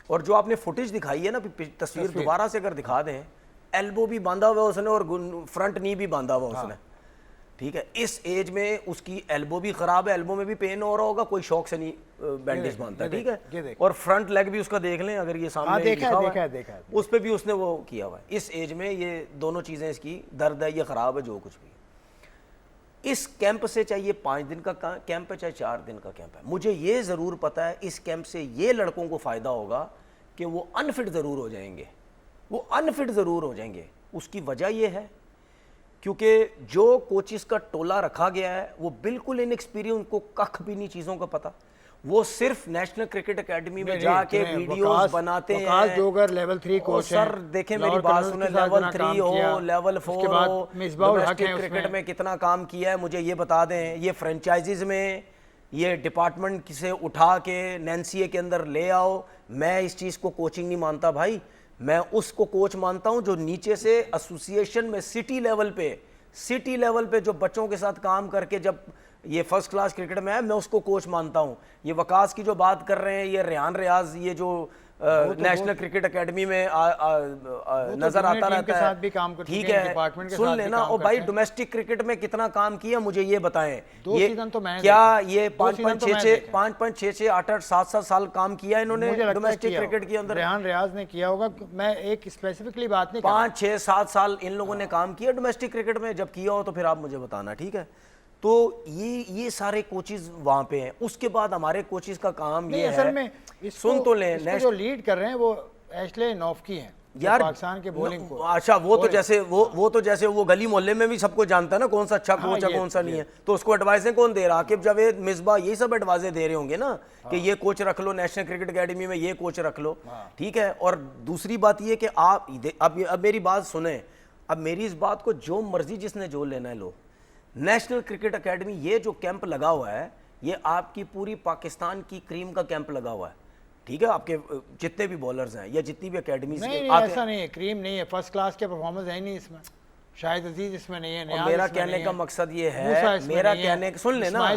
और जो आपने फुटेज दिखाई है ना, तस्वीर दोबारा से अगर दिखा दें, एल्बो भी बांधा हुआ उसने और फ्रंट नी भी बांधा हुआ उसने, ठीक है। इस एज में उसकी एल्बो भी खराब है, एल्बो में भी पेन हो रहा होगा, कोई शौक से नहीं बैंडेज बांधता, ठीक है। और फ्रंट लेग भी उसका देख लें, अगर ये सामने देखा है, उस पर भी उसने वो किया हुआ है। इस एज में ये दोनों चीज़ें, इसकी दर्द है, ये ख़राब है, जो कुछ भी। इस कैंप से, चाहे ये 5 दिन का कैंप है चाहे 4 दिन का कैंप है, मुझे ये ज़रूर पता है इस कैंप से ये लड़कों को फ़ायदा होगा कि वो अनफिट ज़रूर हो जाएंगे, वो अनफिट ज़रूर हो जाएंगे। उसकी वजह ये है क्योंकि जो कोचिस का टोला रखा गया है वो बिल्कुल इनएक्सपीरियंस, उनको कख भी नहीं चीज़ों का पता। वो सिर्फ नेशनल क्रिकेट एकेडमी में जाके वीडियोस बनाते हैं। जोगर लेवल 3 कोच सर देखें मेरी बात सुने, लेवल 3 हो, लेवल 4 हो, डोमेस्टिक क्रिकेट में कितना काम किया है मुझे ये बता दें। ये फ्रेंचाइजीज में ये डिपार्टमेंट से उठा के NCA के अंदर ले आओ। मैं इस चीज़ को कोचिंग नहीं मानता भाई, मैं उसको कोच मानता हूं जो नीचे से एसोसिएशन में सिटी लेवल पे जो बच्चों के साथ काम करके जब ये फर्स्ट क्लास क्रिकेट में है, मैं उसको कोच मानता हूं। ये वकास की जो बात कर रहे हैं, ये रेहान रियाज, ये जो नेशनल क्रिकेट एकेडमी में नजर आता रहता है, ठीक है, सुन लेना। और भाई डोमेस्टिक क्रिकेट में कितना काम किया मुझे ये बताएं। ये तो क्या ये 5-5, 6-6, 8-8, 7-7 साल काम किया इन्होंने डोमेस्टिक क्रिकेट के अंदर? रेहान रियाज ने किया होगा, मैं एक स्पेसिफिकली बात नहीं, 5-6-7 साल इन लोगों ने काम किया डोमेस्टिक क्रिकेट में। जब किया हो तो फिर आप मुझे बताना, ठीक है। तो ये सारे कोचेस वहां पे हैं। उसके बाद हमारे कोचेस का काम ये असल है, में सुन तो लें, जो लीड कर रहे हैं वो एशले नॉफ्की हैं यार, पाकिस्तान के बॉलिंग को। अच्छा, वो तो जैसे वो गली मोहल्ले में भी सबको जानता है ना कौन सा अच्छा कोच है कौन सा नहीं है। तो उसको एडवाइजें कौन दे रहा? आकिब जावेद, मिसबा, यही सब एडवाइजें दे रहे होंगे ना कि ये कोच रख लो, नेशनल क्रिकेट एकेडमी में ये कोच रख लो, ठीक है। और दूसरी बात ये कि आप अब मेरी बात सुने, अब मेरी इस बात को जो मर्जी जिसने जो लेना है लो। नेशनल क्रिकेट एकेडमी ये जो कैंप लगा हुआ है, ये आपकी पूरी पाकिस्तान की क्रीम का कैंप लगा हुआ है, ठीक है। आपके जितने भी बॉलर्स हैं या जितनी भी एकेडमी नहीं, ऐसा नहीं है, क्रीम नहीं है, फर्स्ट क्लास के परफॉर्मेंस है नहीं इसमें। शाहिद अजीज इसमें नहीं है। और मेरा कहने का मकसद ये है, मेरा कहने सुन लेना,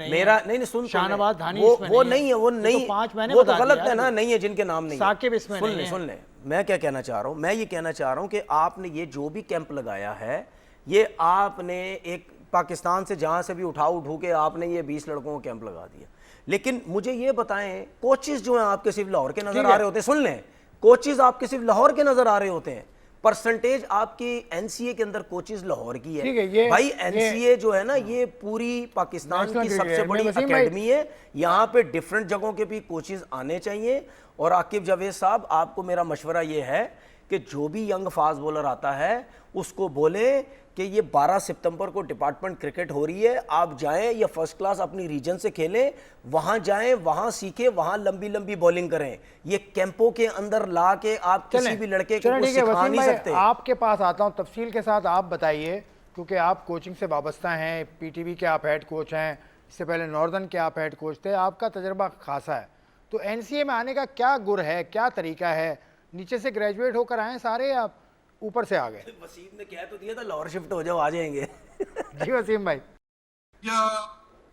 मेरा नहीं सुन, शाहनवाज धानी वो नहीं है, वो नहीं, 5 महीने वो तो गलत है ना, नहीं है जिनके नाम नहीं, साकिब इसमें नहीं है। सुन ले, मैं क्या कहना चाह रहा हूँ, मैं ये कहना चाह रहा हूँ कि आपने ये जो भी कैंप लगाया है, ये आपने एक पाकिस्तान से जहां से भी उठू के आपने ये 20 लड़कों को कैंप लगा दिया। लेकिन मुझे ये बताएं, कोचेस जो हैं आपके सिर्फ लाहौर के नजर आ रहे होते हैं। सुन लें, कोचेस आपके सिर्फ लाहौर के नजर आ रहे होते हैं। परसेंटेज आपकी NCA के अंदर कोचेस लाहौर की है भाई। NCA जो है ना, ये पूरी पाकिस्तान की सबसे बड़ी एकेडमी है। यहाँ पे डिफरेंट जगहों के भी कोचेस आने चाहिए। और आकिब जावेद साहब, आपको मेरा मशवरा ये है कि जो भी यंग फास्ट बॉलर आता है उसको बोले कि ये 12 सितंबर को डिपार्टमेंट क्रिकेट हो रही है, आप जाएं या फर्स्ट क्लास अपनी रीजन से खेलें, वहां जाएं, वहां सीखें, वहां लंबी लंबी बॉलिंग करें। ये कैंपों के अंदर ला के आप किसी भी लड़के को कुछ सिखा नहीं सकते। आपके पास आता हूं, तफसील के साथ आप बताइए, क्योंकि आप कोचिंग से वाबस्ता हैं, PTV के आप हेड कोच हैं, इससे पहले नॉर्दर्न के आप हेड कोच थे, आपका तजर्बा खासा है। तो NCA में आने का क्या गुर है, क्या तरीका है? नीचे से ग्रेजुएट होकर आए सारे, आप ऊपर से आ गए? वसीम ने कह तो दिया था लाहौर शिफ्ट हो जाओ, आ जाएंगे। जी वसीम भाई, क्या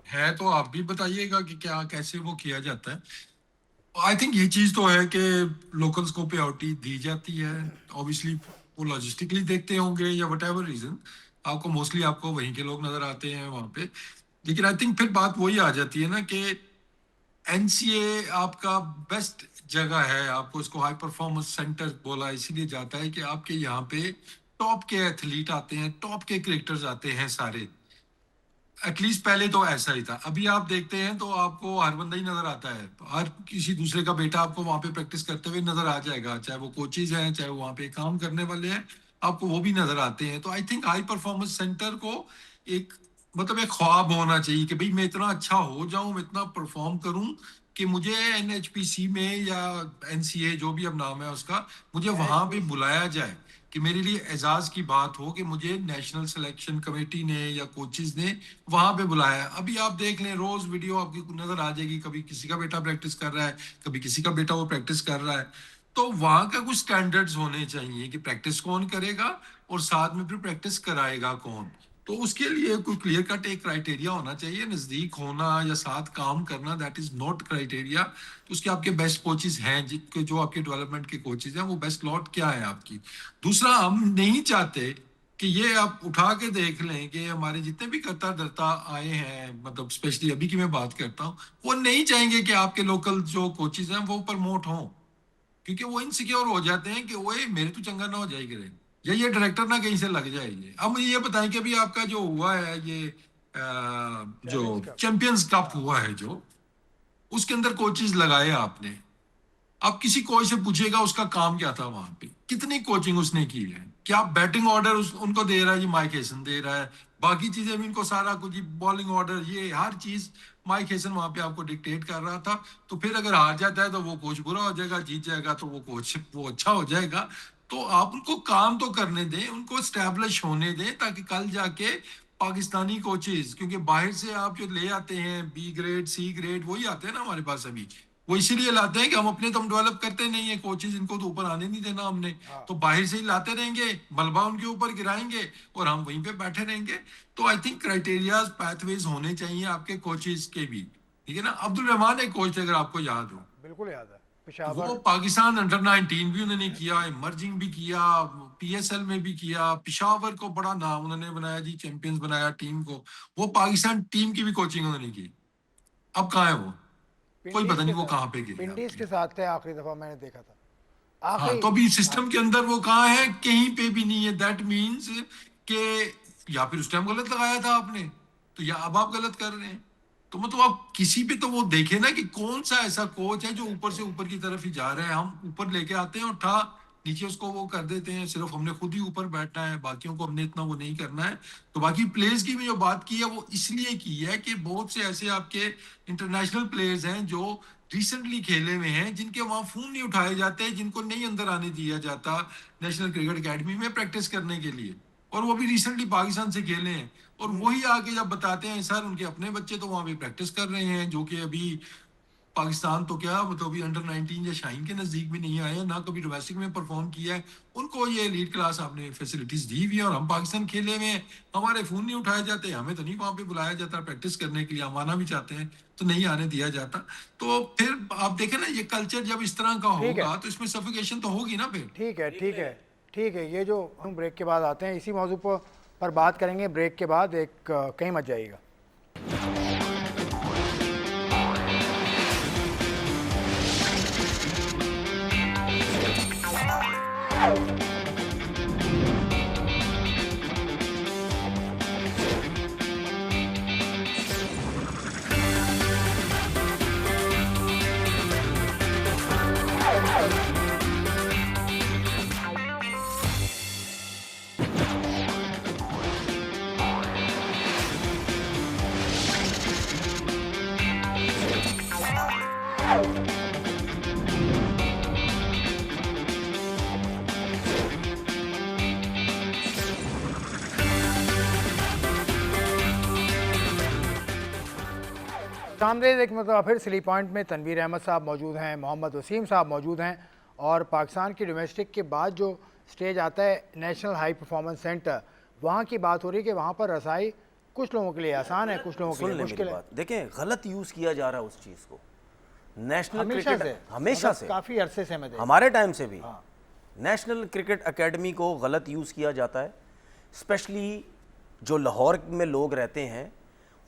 है तो आप भी बताइएगा कि क्या कैसे वो किया जाता है। आई थिंक ये चीज तो है कि लोकल्स को प्रायोरिटी दी जाती है। ऑब्वियसली वो लॉजिस्टिकली देखते होंगे या वट एवर रीजन, आपको मोस्टली आपको वहीं के लोग नजर आते हैं वहां पे। लेकिन आई थिंक फिर बात वही आ जाती है ना कि NCA आपका बेस्ट जगह है। आपको इसको हाई परफॉर्मेंस सेंटर बोला इसीलिए जाता है कि आपके यहाँ पे टॉप के एथलीट आते हैं, टॉप के क्रिकेटर्स आते हैं सारे। एटलीस्ट पहले तो ऐसा ही था। अभी आप देखते हैं तो आपको हर बंदा ही नजर आता है, हर किसी दूसरे का बेटा आपको वहां पे प्रैक्टिस करते हुए नजर आ जाएगा, चाहे वो कोचेज हैं, चाहे वहां पे काम करने वाले हैं, आपको वो भी नजर आते हैं। तो I think high performance centre को एक मतलब एक ख्वाब होना चाहिए कि भाई मैं इतना अच्छा हो जाऊं, मैं इतना परफॉर्म करूं कि मुझे NHPC में या NCA जो भी अब नाम है उसका, मुझे वहां पे बुलाया जाए, कि मेरे लिए एजाज की बात हो कि मुझे नेशनल सिलेक्शन कमेटी ने या कोचेस ने वहां पे बुलाया। अभी आप देख लें, रोज वीडियो आपकी नजर आ जाएगी, कभी किसी का बेटा प्रैक्टिस कर रहा है, कभी किसी का बेटा वो प्रैक्टिस कर रहा है। तो वहां का कुछ स्टैंडर्ड्स होने चाहिए कि प्रैक्टिस कौन करेगा और साथ में फिर प्रैक्टिस कराएगा कौन। तो उसके लिए कोई क्लियर कट एक क्राइटेरिया होना चाहिए। नजदीक होना या साथ काम करना दैट इज नॉट क्राइटेरिया। तो उसके आपके बेस्ट कोचेस हैं, जिनके जो आपके डेवलपमेंट के कोचेस हैं, वो बेस्ट लॉट क्या है आपकी। दूसरा, हम नहीं चाहते कि ये आप उठा के देख लें कि हमारे जितने भी करता धरता आए हैं, मतलब स्पेशली अभी की मैं बात करता हूँ, वो नहीं चाहेंगे कि आपके लोकल जो कोचेस हैं वो प्रमोट हों, क्योंकि वो इनसिक्योर हो जाते हैं कि वो मेरे तो चंगा ना हो जाएगी रे, या ये डायरेक्टर ना कहीं से लग जाएगी। अब मुझे ये बताएं कि अभी आपका जो हुआ है ये जो चैंपियंस कप हुआ है जो, उसके अंदर कोचेस लगाए आपने। आप किसी कोच से पूछेगा उसका काम क्या था वहां पे, कितनी कोचिंग उसने की है, क्या बैटिंग ऑर्डर उनको दे रहा है, ये माइक हेसन दे रहा है, बाकी चीजें भी इनको सारा कुछ, बॉलिंग ऑर्डर, ये हर चीज माइक हेसन वहां पे आपको डिक्टेट कर रहा था। तो फिर अगर हार जाता है तो वो कोच बुरा हो जाएगा, जीत जाएगा तो वो कोच वो अच्छा हो जाएगा। तो आप उनको काम तो करने दें, उनको स्टैब्लिश होने दें, ताकि कल जाके पाकिस्तानी कोचेज, क्योंकि बाहर से आप जो ले आते हैं बी ग्रेड सी ग्रेड वही आते हैं ना हमारे पास अभी, वो इसीलिए लाते हैं कि हम अपने तो हम डेवलप करते नहीं है कोचेज, इनको तो ऊपर आने नहीं देना हमने, तो बाहर से ही लाते रहेंगे, मलबा उनके ऊपर गिराएंगे और हम वहीं पे बैठे रहेंगे। तो आई थिंक क्राइटेरियाज पैथवेज होने चाहिए आपके कोचेज के भी, ठीक है ना। अब्दुल रहमान एक कोच थे, अगर आपको याद हो, बिल्कुल याद है, वो पेशावर। पाकिस्तान अंडर 19 भी उन्होंने किया, इमर्जिंग भी किया, पीएसएल में भी किया, पिशावर को बड़ा नाम उन्होंने बनाया जी, चैंपियंस बनाया टीम को। वो पाकिस्तान टीम की भी कोचिंग उन्होंने की। अब कहाँ है वो, कोई पता पिंडीज नहीं के वो साथ, कहाँ पे गिरे पिंडीज आपके। के साथ थे आखिरी दफा मैंने देखा था, हाँ, आखिरी। तो अभी हाँ, सिस्टम के अंदर वो कहाँ है, कहीं पे भी नहीं है। दैट मीन्स कि या फिर उस टाइम गलत लगाया था आपने, तो या अब आप गलत कर रहे हैं। तो मतलब आप किसी पे तो वो देखे ना कि कौन सा ऐसा कोच है जो ऊपर से ऊपर की तरफ ही जा रहे हैं। हम ऊपर लेके आते हैं और ठा नीचे उसको वो कर देते हैं, सिर्फ हमने खुद ही ऊपर बैठना है, बाकियों को हमने इतना वो नहीं करना है। तो बाकी प्लेयर्स की भी जो बात की है वो इसलिए की है कि बहुत से ऐसे आपके इंटरनेशनल प्लेयर्स हैं जो रिसेंटली खेले हुए हैं, जिनके वहां फोन नहीं उठाए जाते, जिनको नहीं अंदर आने दिया जाता नेशनल क्रिकेट एकेडमी में प्रैक्टिस करने के लिए, और वो भी रिसेंटली पाकिस्तान से खेले हैं। और वही आके जब बताते हैं सर उनके अपने बच्चे तो वहां पे प्रैक्टिस कर रहे हैं, जो कि अभी पाकिस्तान तो क्या मतलब अभी अंडर 19 या शाइन के नजदीक भी नहीं आए हैं, ना कभी डोमेस्टिक में परफॉर्म किया है। उनको ये लीड क्लास आपने फैसिलिटीज दी हुई है, और हम पाकिस्तान खेले हुए हैं, हमारे फोन नहीं उठाए जाते, हमें तो नहीं वहां पे बुलाया जाता प्रैक्टिस करने के लिए, हम आना भी चाहते हैं तो नहीं आने दिया जाता। तो फिर आप देखें ना, ये कल्चर जब इस तरह का ठीक है, होगा तो इसमें सफिकेशन तो होगी ना फिर। ठीक है, ठीक है, ठीक है। ये जो हम ब्रेक के बाद आते हैं, इसी मौजू पर बात करेंगे ब्रेक के बाद। एक कहीं मत जाइएगा। सामने एक मतलब फिर स्ली पॉइंट में तनवीर अहमद साहब मौजूद हैं, मोहम्मद वसीम साहब मौजूद हैं, और पाकिस्तान की डोमेस्टिक के बाद जो स्टेज आता है नेशनल हाई परफॉर्मेंस सेंटर, वहाँ की बात हो रही है कि वहाँ पर रसाई कुछ लोगों के लिए आसान है, कुछ लोगों के लिए मुश्किल है। देखें, गलत यूज किया जा रहा है उस चीज को। नेशनल हमेशा क्रिकेट से, हमेशा मतलब से, काफ़ी अरसे से मैं देख, हमारे टाइम से भी हाँ। नेशनल क्रिकेट एकेडमी को गलत यूज किया जाता है। स्पेशली जो लाहौर में लोग रहते हैं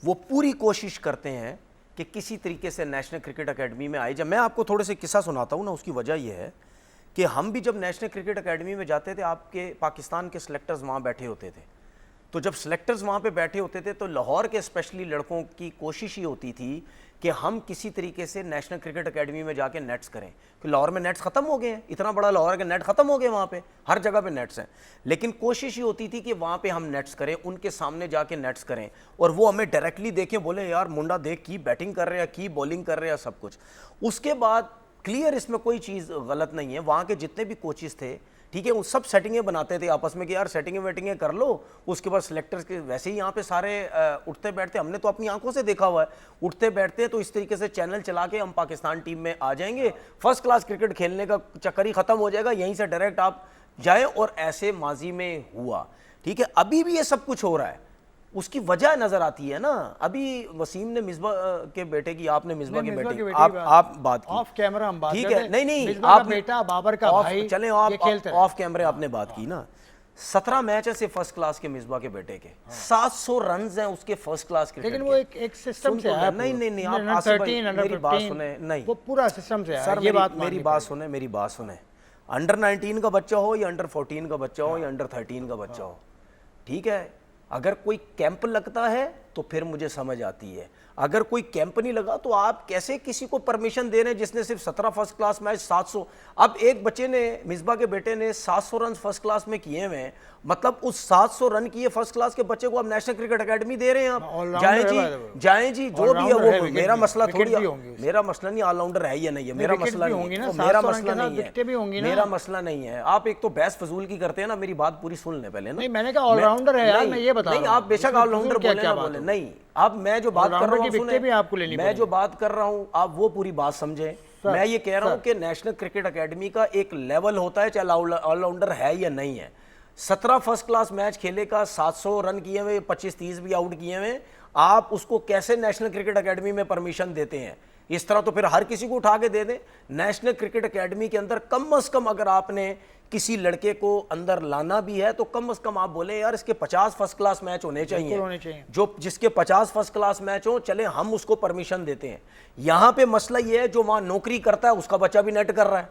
वो पूरी कोशिश करते हैं कि किसी तरीके से नेशनल क्रिकेट एकेडमी में आए। जब मैं आपको थोड़े से किस्सा सुनाता हूँ ना, उसकी वजह यह है कि हम भी जब नेशनल क्रिकेट एकेडमी में जाते थे, आपके पाकिस्तान के सिलेक्टर्स वहाँ बैठे होते थे। तो जब सिलेक्टर्स वहाँ पे बैठे होते थे तो लाहौर के स्पेशली लड़कों की कोशिश ही होती थी कि हम किसी तरीके से नेशनल क्रिकेट एकेडमी में जाके नेट्स करें, कि लाहौर में नेट्स ख़त्म हो गए हैं, इतना बड़ा लाहौर के नेट ख़त्म हो गए वहाँ पे, हर जगह पे नेट्स हैं। लेकिन कोशिश ही होती थी कि वहाँ पे हम नेट्स करें, उनके सामने जाके नेट्स करें, और वो हमें डायरेक्टली देखें, बोले यार मुंडा देख की बैटिंग कर रहे हैं, की बॉलिंग कर रहे हैं, सब कुछ। उसके बाद क्लियर, इसमें कोई चीज़ गलत नहीं है। वहाँ के जितने भी कोचेस थे, ठीक है, वो सब सेटिंगें बनाते थे आपस में कि यार सेटिंगें वेटिंगें कर लो। उसके बाद सिलेक्टर्स के वैसे ही यहाँ पे सारे उठते बैठते, हमने तो अपनी आंखों से देखा हुआ है, उठते बैठते हैं तो इस तरीके से चैनल चला के हम पाकिस्तान टीम में आ जाएंगे, फर्स्ट क्लास क्रिकेट खेलने का चक्कर ही ख़त्म हो जाएगा, यहीं से डायरेक्ट आप जाएँ। और ऐसे माजी में हुआ, ठीक है, अभी भी ये सब कुछ हो रहा है। उसकी वजह नजर आती है ना। अभी वसीम ने मिसबा के बेटे की, आपने मिसबा की बेटे आप बात की ऑफ कैमरा हम बात ठीक है, नहीं आप बेटा बाबर का भाई, चले ऑफ कैमरे आपने बात की ना। 17 मैच ऐसे फर्स्ट क्लास के मिसबा के बेटे के, 700 रन हैं उसके फर्स्ट क्लास क्रिकेट। लेकिन वो एक सिस्टम से है। नहीं आप आसिफ भाई मेरी बात सुने, नहीं वो पूरा सिस्टम से है। सर ये बात मेरी बात सुने। अंडर 19 का बच्चा हो या अंडर 14 का बच्चा हो या अंडर 13 का बच्चा हो, ठीक है, अगर कोई कैंप लगता है तो फिर मुझे समझ आती है। अगर कोई कैंप नहीं लगा तो आप कैसे किसी को परमिशन दे रहे हैं जिसने सिर्फ 17 फर्स्ट क्लास मैच 700। अब एक बच्चे ने, मिसबा के बेटे ने 700 रन फर्स्ट क्लास में किए हुए हैं, मतलब उस 700 रन किए फर्स्ट क्लास के बच्चे को आप नेशनल क्रिकेट एकेडमी दे रहे हैं। आप जाएं जी जो भी है वो, मेरा मसला थोड़ी, मेरा मसला नहीं ऑलराउंडर है या नहीं है, मेरा मसला नहीं है, मेरा मसला नहीं है, मेरा मसला नहीं है। आप एक तो बहस फजूल की करते हैं ना, मेरी बात पूरी सुन ले पहले ना। नहीं, मैंने कहा ऑलराउंडर है यार, मैं ये बता रहा हूं। नहीं, आप बेशक ऑलराउंडर बोले ना बोले, नहीं, अब मैं जो बात कर रहा हूं सुने, मैं जो बात कर रहा हूं आप वो पूरी बात समझें। मैं ये कह रहा हूं कि नेशनल क्रिकेट एकेडमी का एक लेवल होता है, चाहे ऑलराउंडर है या नहीं है। 17 फर्स्ट क्लास मैच खेले का, 700 रन किए हुए, 25-30 भी आउट किए हुए, आप उसको कैसे नेशनल क्रिकेट एकेडमी में परमिशन देते हैं? इस तरह तो फिर हर किसी को उठा के दे दें। नेशनल क्रिकेट एकेडमी के अंदर कम से कम अगर आपने किसी लड़के को अंदर लाना भी है तो कम से कम आप बोले यार इसके 50 फर्स्ट क्लास मैच होने चाहिए, जो जिसके 50 फर्स्ट क्लास मैच हो, चले हम उसको परमिशन देते हैं। यहां पे मसला ये है, जो वहां नौकरी करता है उसका बच्चा भी नेट कर रहा है,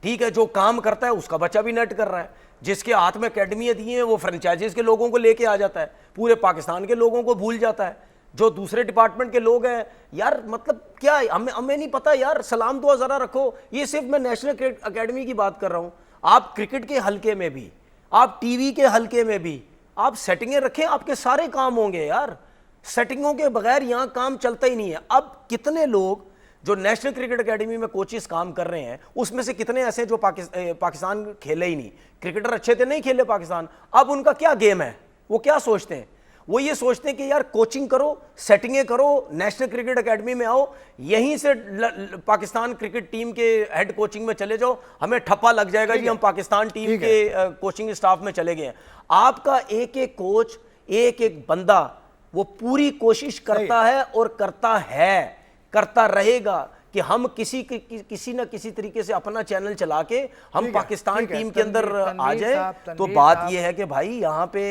ठीक है, जो काम करता है उसका बच्चा भी नेट कर रहा है, जिसके हाथ में अकेडमी दी है वो फ्रेंचाइजीज के लोगों को लेके आ जाता है, पूरे पाकिस्तान के लोगों को भूल जाता है। जो दूसरे डिपार्टमेंट के लोग हैं यार, मतलब क्या हमें नहीं पता यार, सलाम दुआ जरा रखो। ये सिर्फ मैं नेशनल क्रिकेट एकेडमी की बात कर रहा हूं। आप क्रिकेट के हलके में भी, आप टीवी के हलके में भी आप सेटिंगें रखें, आपके सारे काम होंगे यार। सेटिंगों के बगैर यहां काम चलता ही नहीं है। अब कितने लोग जो नेशनल क्रिकेट एकेडमी में कोचेस काम कर रहे हैं, उसमें से कितने ऐसे जो पाकिस्तान खेले ही नहीं, क्रिकेटर अच्छे थे नहीं खेले पाकिस्तान, अब उनका क्या गेम है, वो क्या सोचते हैं? वो ये सोचते हैं कि यार कोचिंग करो, सेटिंगें करो, नेशनल क्रिकेट एकेडमी में आओ, यहीं से पाकिस्तान क्रिकेट टीम के हेड कोचिंग में चले जाओ, हमें ठप्पा लग जाएगा जी हम पाकिस्तान टीम के कोचिंग स्टाफ में चले गए हैं। आपका एक एक कोच, एक एक बंदा वो पूरी कोशिश करता है और करता रहेगा कि हम किसी ना किसी तरीके से अपना चैनल चला के हम पाकिस्तान टीम के अंदर आ जाए। तो बात यह है कि भाई यहाँ पे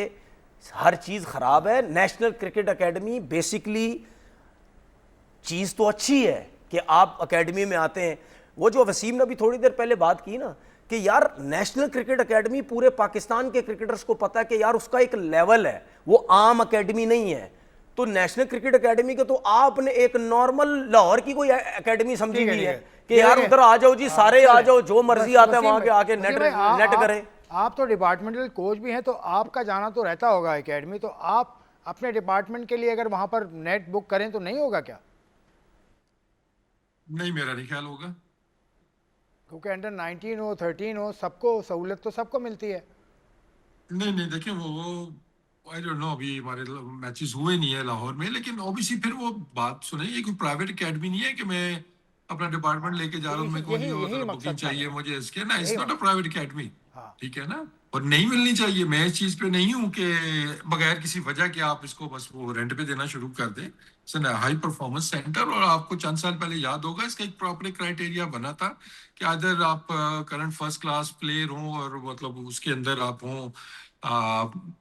हर चीज खराब है। नेशनल क्रिकेट एकेडमी बेसिकली चीज तो अच्छी है कि आप एकेडमी में आते हैं। वो जो वसीम ने भी थोड़ी देर पहले बात की ना कि यार नेशनल क्रिकेट एकेडमी पूरे पाकिस्तान के क्रिकेटर्स को पता है कि यार उसका एक लेवल है, वो आम एकेडमी नहीं है। तो नेशनल क्रिकेट एकेडमी के तो आपने एक नॉर्मल लाहौर की कोई एकेडमी समझी हुई है कि यार उधर आ जाओ जी, सारे आ जाओ, जो मर्जी आता है वहां के आके नेट करें। आप तो डिपार्टमेंटल कोच भी हैं, तो आपका जाना तो रहता होगा एकेडमी, तो आप अपने डिपार्टमेंट के लिए अगर वहां पर नेट बुक करें तो नहीं होगा क्या? नहीं, मेरा नहीं ख्याल होगा, क्योंकि अंडर 19 हो, 13 हो, सबको सहूलत तो सबको मिलती है। नहीं देखिए, वो आई डोंट नो, अभी हमारे मैचेस हुए नहीं है लाहौर में, लेकिन ऑब्वियसली फिर वो बात सुने, ये कोई प्राइवेट एकेडमी नहीं है कि मैं अपना डिपार्टमेंट लेके जा रहा हूँ, मेरे को नहीं और बुकिंग चाहिए मुझे इसके ना, it's not a private academy, ठीक है ना, और नहीं मिलनी चाहिए। मैं इस चीज पे नहीं हूँ कि बगैर किसी वजह के आप इसको बस वो रेंट पे देना शुरू कर दें। It's an high performance centre, और आपको चंद साल पहले याद होगा इसका एक प्रॉपर क्राइटेरिया बना था कि अगर आप करंट फर्स्ट क्लास प्लेयर हों और मतलब उसके अंदर आप हों,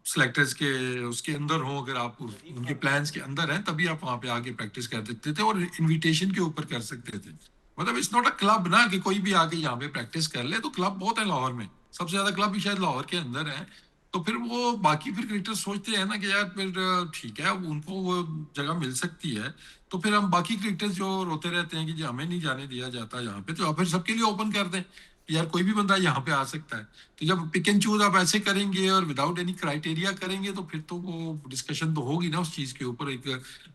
सिलेक्टर्स के उसके अंदर हो, अगर आप उनके प्लान्स के अंदर हैं, तभी आप वहां पे आके प्रैक्टिस कर सकते थे और इनविटेशन के ऊपर कर सकते थे। मतलब इट्स नॉट अ क्लब ना कि कोई भी आके यहाँ पे प्रैक्टिस कर ले। तो क्लब बहुत है लाहौर में, सबसे ज्यादा क्लब भी शायद लाहौर के अंदर है। तो फिर वो बाकी फिर क्रिकेटर सोचते हैं ना कि यार फिर ठीक है, उनको वो जगह मिल सकती है, तो फिर हम बाकी क्रिकेटर्स जो रोते रहते हैं कि जी हमें नहीं जाने दिया जाता यहाँ पे, तो फिर सबके लिए ओपन कर दें, यार कोई भी बंदा यहाँ पे आ सकता है। तो जब पिक एंड चूज आप ऐसे करेंगे और विदाउट एनी क्राइटेरिया करेंगे, तो फिर तो वो डिस्कशन तो होगी ना उस चीज के ऊपर, एक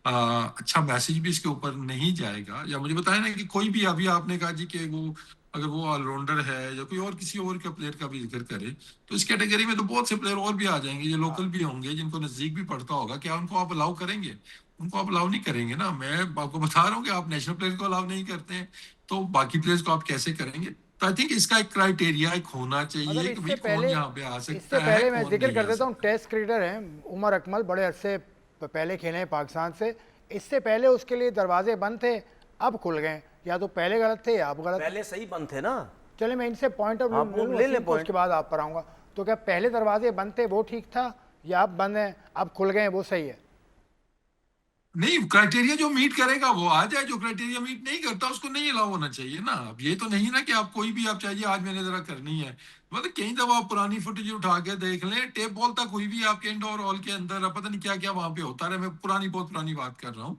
अच्छा मैसेज भी इसके ऊपर नहीं जाएगा। या मुझे बताया ना कि कोई भी, अभी आपने कहा जी कि वो अगर वो ऑलराउंडर है या कोई और किसी और के प्लेयर का भी जिक्र करे, तो इस कैटेगरी में तो बहुत से प्लेयर और भी आ जाएंगे, जो लोकल भी होंगे, जिनको नजदीक भी पड़ता होगा। क्या उनको आप अलाउ करेंगे? उनको आप अलाउ नहीं करेंगे ना। मैं आपको बता रहा हूँ कि आप नेशनल प्लेयर को अलाउ नहीं करते हैं, तो बाकी प्लेयर्स को आप कैसे करेंगे? तो आई थिंक इसका एक क्राइटेरिया एक होना चाहिए कि भाई कौन यहाँ पे आ सकता है, पहले मैं कौन जिक्र नहीं कर आ देता हूँ, टेस्ट क्रिकेटर हैं उमर अकमल, बड़े अरसे पहले खेले हैं पाकिस्तान से। इससे पहले उसके लिए दरवाजे बंद थे, अब खुल गए। या तो पहले गलत थे या अब गलत, पहले सही बंद थे ना। चले मैं इनसे पॉइंट ऑफ व्यू ले ले, उसके बाद आप पर आऊंगा। तो क्या पहले दरवाजे बंद थे वो ठीक था, या अब बंद हैं अब खुल गए वो सही है? नहीं, क्राइटेरिया जो मीट करेगा वो आ जाए, जो क्राइटेरिया मीट नहीं करता उसको नहीं अलाउ होना चाहिए ना। अब ये तो नहीं ना कि आप कोई भी आप चाहिए आज मैंने जरा करनी है, मतलब कई दफा आप पुरानी फुटेज उठा के देख लें, टेप बॉल तक हुई भी आपके इंडोर हॉल के अंदर, पता नहीं क्या क्या वहां पे होता रहे। मैं बहुत पुरानी बात कर रहा हूँ।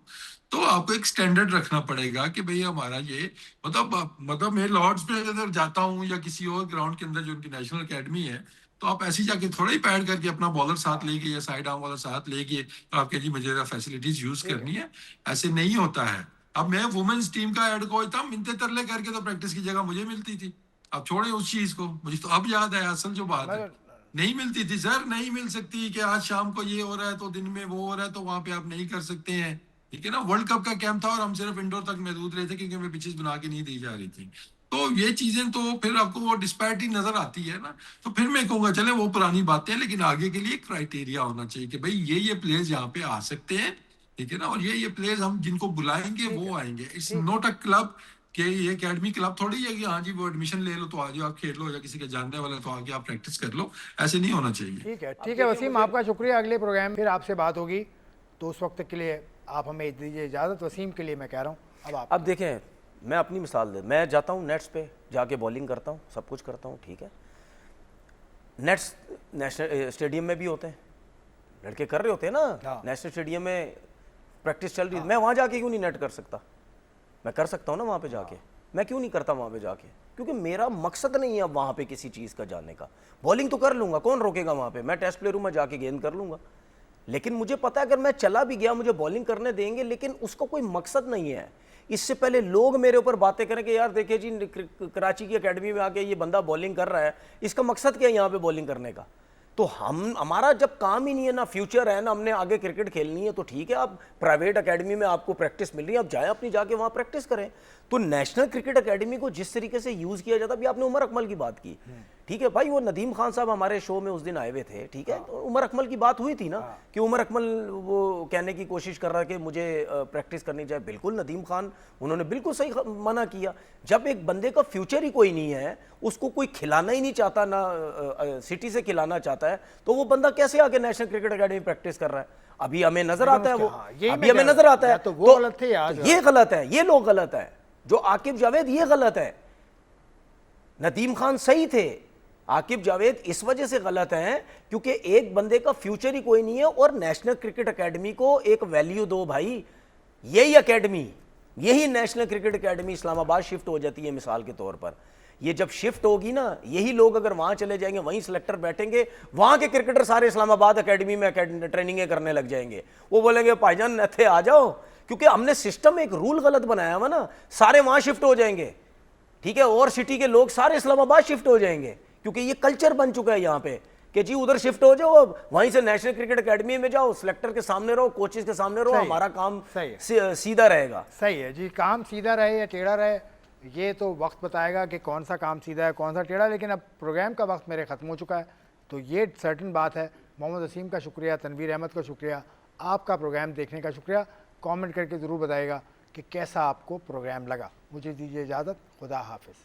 तो आपको एक स्टैंडर्ड रखना पड़ेगा कि भाई हमारा ये मतलब मैं लॉर्ड्स पे अगर जाता हूँ या किसी और ग्राउंड के अंदर जो उनकी नेशनल अकेडमी है, तो आप ऐसे जाके थोड़ा ही पैड करके अपना बॉलर साथ लेके या साइड आर्म वाला साथ लेके तो आपके जी मुझे फैसिलिटीज यूज करनी है, ऐसे नहीं होता है। अब मैं वुमेन्स टीम का हेड कोच था, मिनते तरले करके तो प्रैक्टिस की जगह मुझे मिलती थी। अब छोड़े उस चीज को, मुझे तो अब याद है असल जो बात है, मगर नहीं मिलती थी सर, नहीं मिल सकती कि आज शाम को ये हो रहा है तो दिन में वो हो रहा है तो वहां पे आप नहीं कर सकते हैं। ठीक है ना, वर्ल्ड कप का कैंप था और हम सिर्फ इंडोर तक महदूद रहे थे क्योंकि हमें पिचेस बना के नहीं दी जा रही थी। तो ये चीजें तो फिर आपको वो डिस्पैरिटी नजर आती है ना। तो फिर मैं कहूंगा चले वो पुरानी बातें हैं, लेकिन आगे के लिए क्राइटेरिया होना चाहिए कि भाई ये प्लेयर्स यहाँ पे आ सकते हैं। ठीक है ना, और ये प्लेयर्स हम जिनको बुलाएंगे ठीक है, वो आएंगे। इट्स ठीक नॉट अ क्लब कि ये एकेडमी क्लब थोड़ी है कि हाँ जी वो एडमिशन ले लो तो आ जाओ आप खेल लो, या किसी के जानने वाले तो आके आप प्रैक्टिस कर लो। ऐसे नहीं होना चाहिए। ठीक है, ठीक है वसीम, आपका शुक्रिया। अगले प्रोग्राम फिर आपसे बात होगी, तो उस वक्त के लिए आप हमें दीजिए इजाज़त। वसीम के लिए मैं कह रहा हूँ अब आप। अब देखें, मैं अपनी मिसाल दे, मैं जाता हूँ नेट्स पे जाके बॉलिंग करता हूँ, सब कुछ करता हूँ, ठीक है। नेट्स नेशनल स्टेडियम में भी होते हैं, लड़के कर रहे होते हैं ना, हाँ। नेशनल स्टेडियम में प्रैक्टिस चल रही है, मैं वहाँ जाके क्यों नहीं नेट कर सकता? मैं कर सकता हूँ ना वहाँ पे जाके, मैं क्यों नहीं करता वहाँ पे जाके? क्योंकि मेरा मकसद नहीं है अब वहाँ पे किसी चीज़ का जानने का। बॉलिंग तो कर लूँगा, कौन रोकेगा वहाँ पे? मैं टेस्ट प्लेयर हूँ, मैं जाके गेंद कर लूँगा। लेकिन मुझे पता है अगर मैं चला भी गया मुझे बॉलिंग करने देंगे, लेकिन उसका कोई मकसद नहीं है। इससे पहले लोग मेरे ऊपर बातें करें कि यार देखिए जी कराची की एकेडमी में आके ये बंदा बॉलिंग कर रहा है, इसका मकसद क्या है यहाँ पे बॉलिंग करने का? तो हमारा जब काम ही नहीं है, ना फ्यूचर है, ना हमने आगे क्रिकेट खेलनी है, तो ठीक है आप प्राइवेट एकेडमी में आपको प्रैक्टिस मिल रही है, आप जाएं अपनी जाके वहाँ प्रैक्टिस करें। तो नेशनल क्रिकेट एकेडमी को जिस तरीके से यूज़ किया जाता, अभी आपने उमर अकमल की बात की, ठीक है भाई, वो नदीम खान साहब हमारे शो में उस दिन आए हुए थे, ठीक है, तो उमर अकमल की बात हुई थी ना कि उमर अकमल वो कहने की कोशिश कर रहा है कि मुझे प्रैक्टिस करनी चाहिए। बिल्कुल नदीम खान, उन्होंने बिल्कुल सही मना किया। जब एक बंदे का फ्यूचर ही कोई नहीं है, उसको कोई खिलाना ही नहीं चाहता, ना सिटी से खिलाना चाहता है, तो वो बंदा कैसे आके नेशनल क्रिकेट एकेडमी प्रैक्टिस कर रहा है? अभी हमें नजर आता है वो, अभी हमें नजर आता है, तो वो गलत थे आज, ये गलत है, ये लोग गलत है, जो आकिब जावेद ये गलत है। नदीम खान सही थे, आकिब जावेद इस वजह से गलत हैं क्योंकि एक बंदे का फ्यूचर ही कोई नहीं है। और नेशनल क्रिकेट एकेडमी को एक वैल्यू दो भाई, यही एकेडमी, यही national cricket academy Islamabad shift हो जाती है मिसाल के तौर पर। ये जब शिफ्ट होगी ना, यही लोग अगर वहां चले जाएंगे, वहीं सिलेक्टर बैठेंगे, वहां के क्रिकेटर सारे इस्लामाबाद एकेडमी में ट्रेनिंगें करने लग जाएंगे। वो बोलेंगे भाईजान इत्थे आ जाओ, क्योंकि हमने सिस्टम एक रूल गलत बनाया हुआ ना, सारे वहां शिफ्ट हो जाएंगे, ठीक है, और सिटी के लोग सारे इस्लामाबाद शिफ्ट हो जाएंगे, क्योंकि ये कल्चर बन चुका है यहाँ पे कि जी उधर शिफ्ट हो जाओ, अब वहीं से नेशनल क्रिकेट एकेडमी में जाओ, सिलेक्टर के सामने रहो, कोचेस के सामने रहो, हमारा काम सीधा रहेगा। सही है जी, काम सीधा रहे या टेढ़ा रहे ये तो वक्त बताएगा कि कौन सा काम सीधा है कौन सा टेढ़ा। लेकिन अब प्रोग्राम का वक्त मेरे ख़त्म हो चुका है, तो ये सर्टन बात है। मोहम्मद वसीम का शुक्रिया, तनवीर अहमद का शुक्रिया, आपका प्रोग्राम देखने का शुक्रिया। कमेंट करके ज़रूर बताइएगा कि कैसा आपको प्रोग्राम लगा। मुझे दीजिए इजाज़त, खुदा हाफिज़।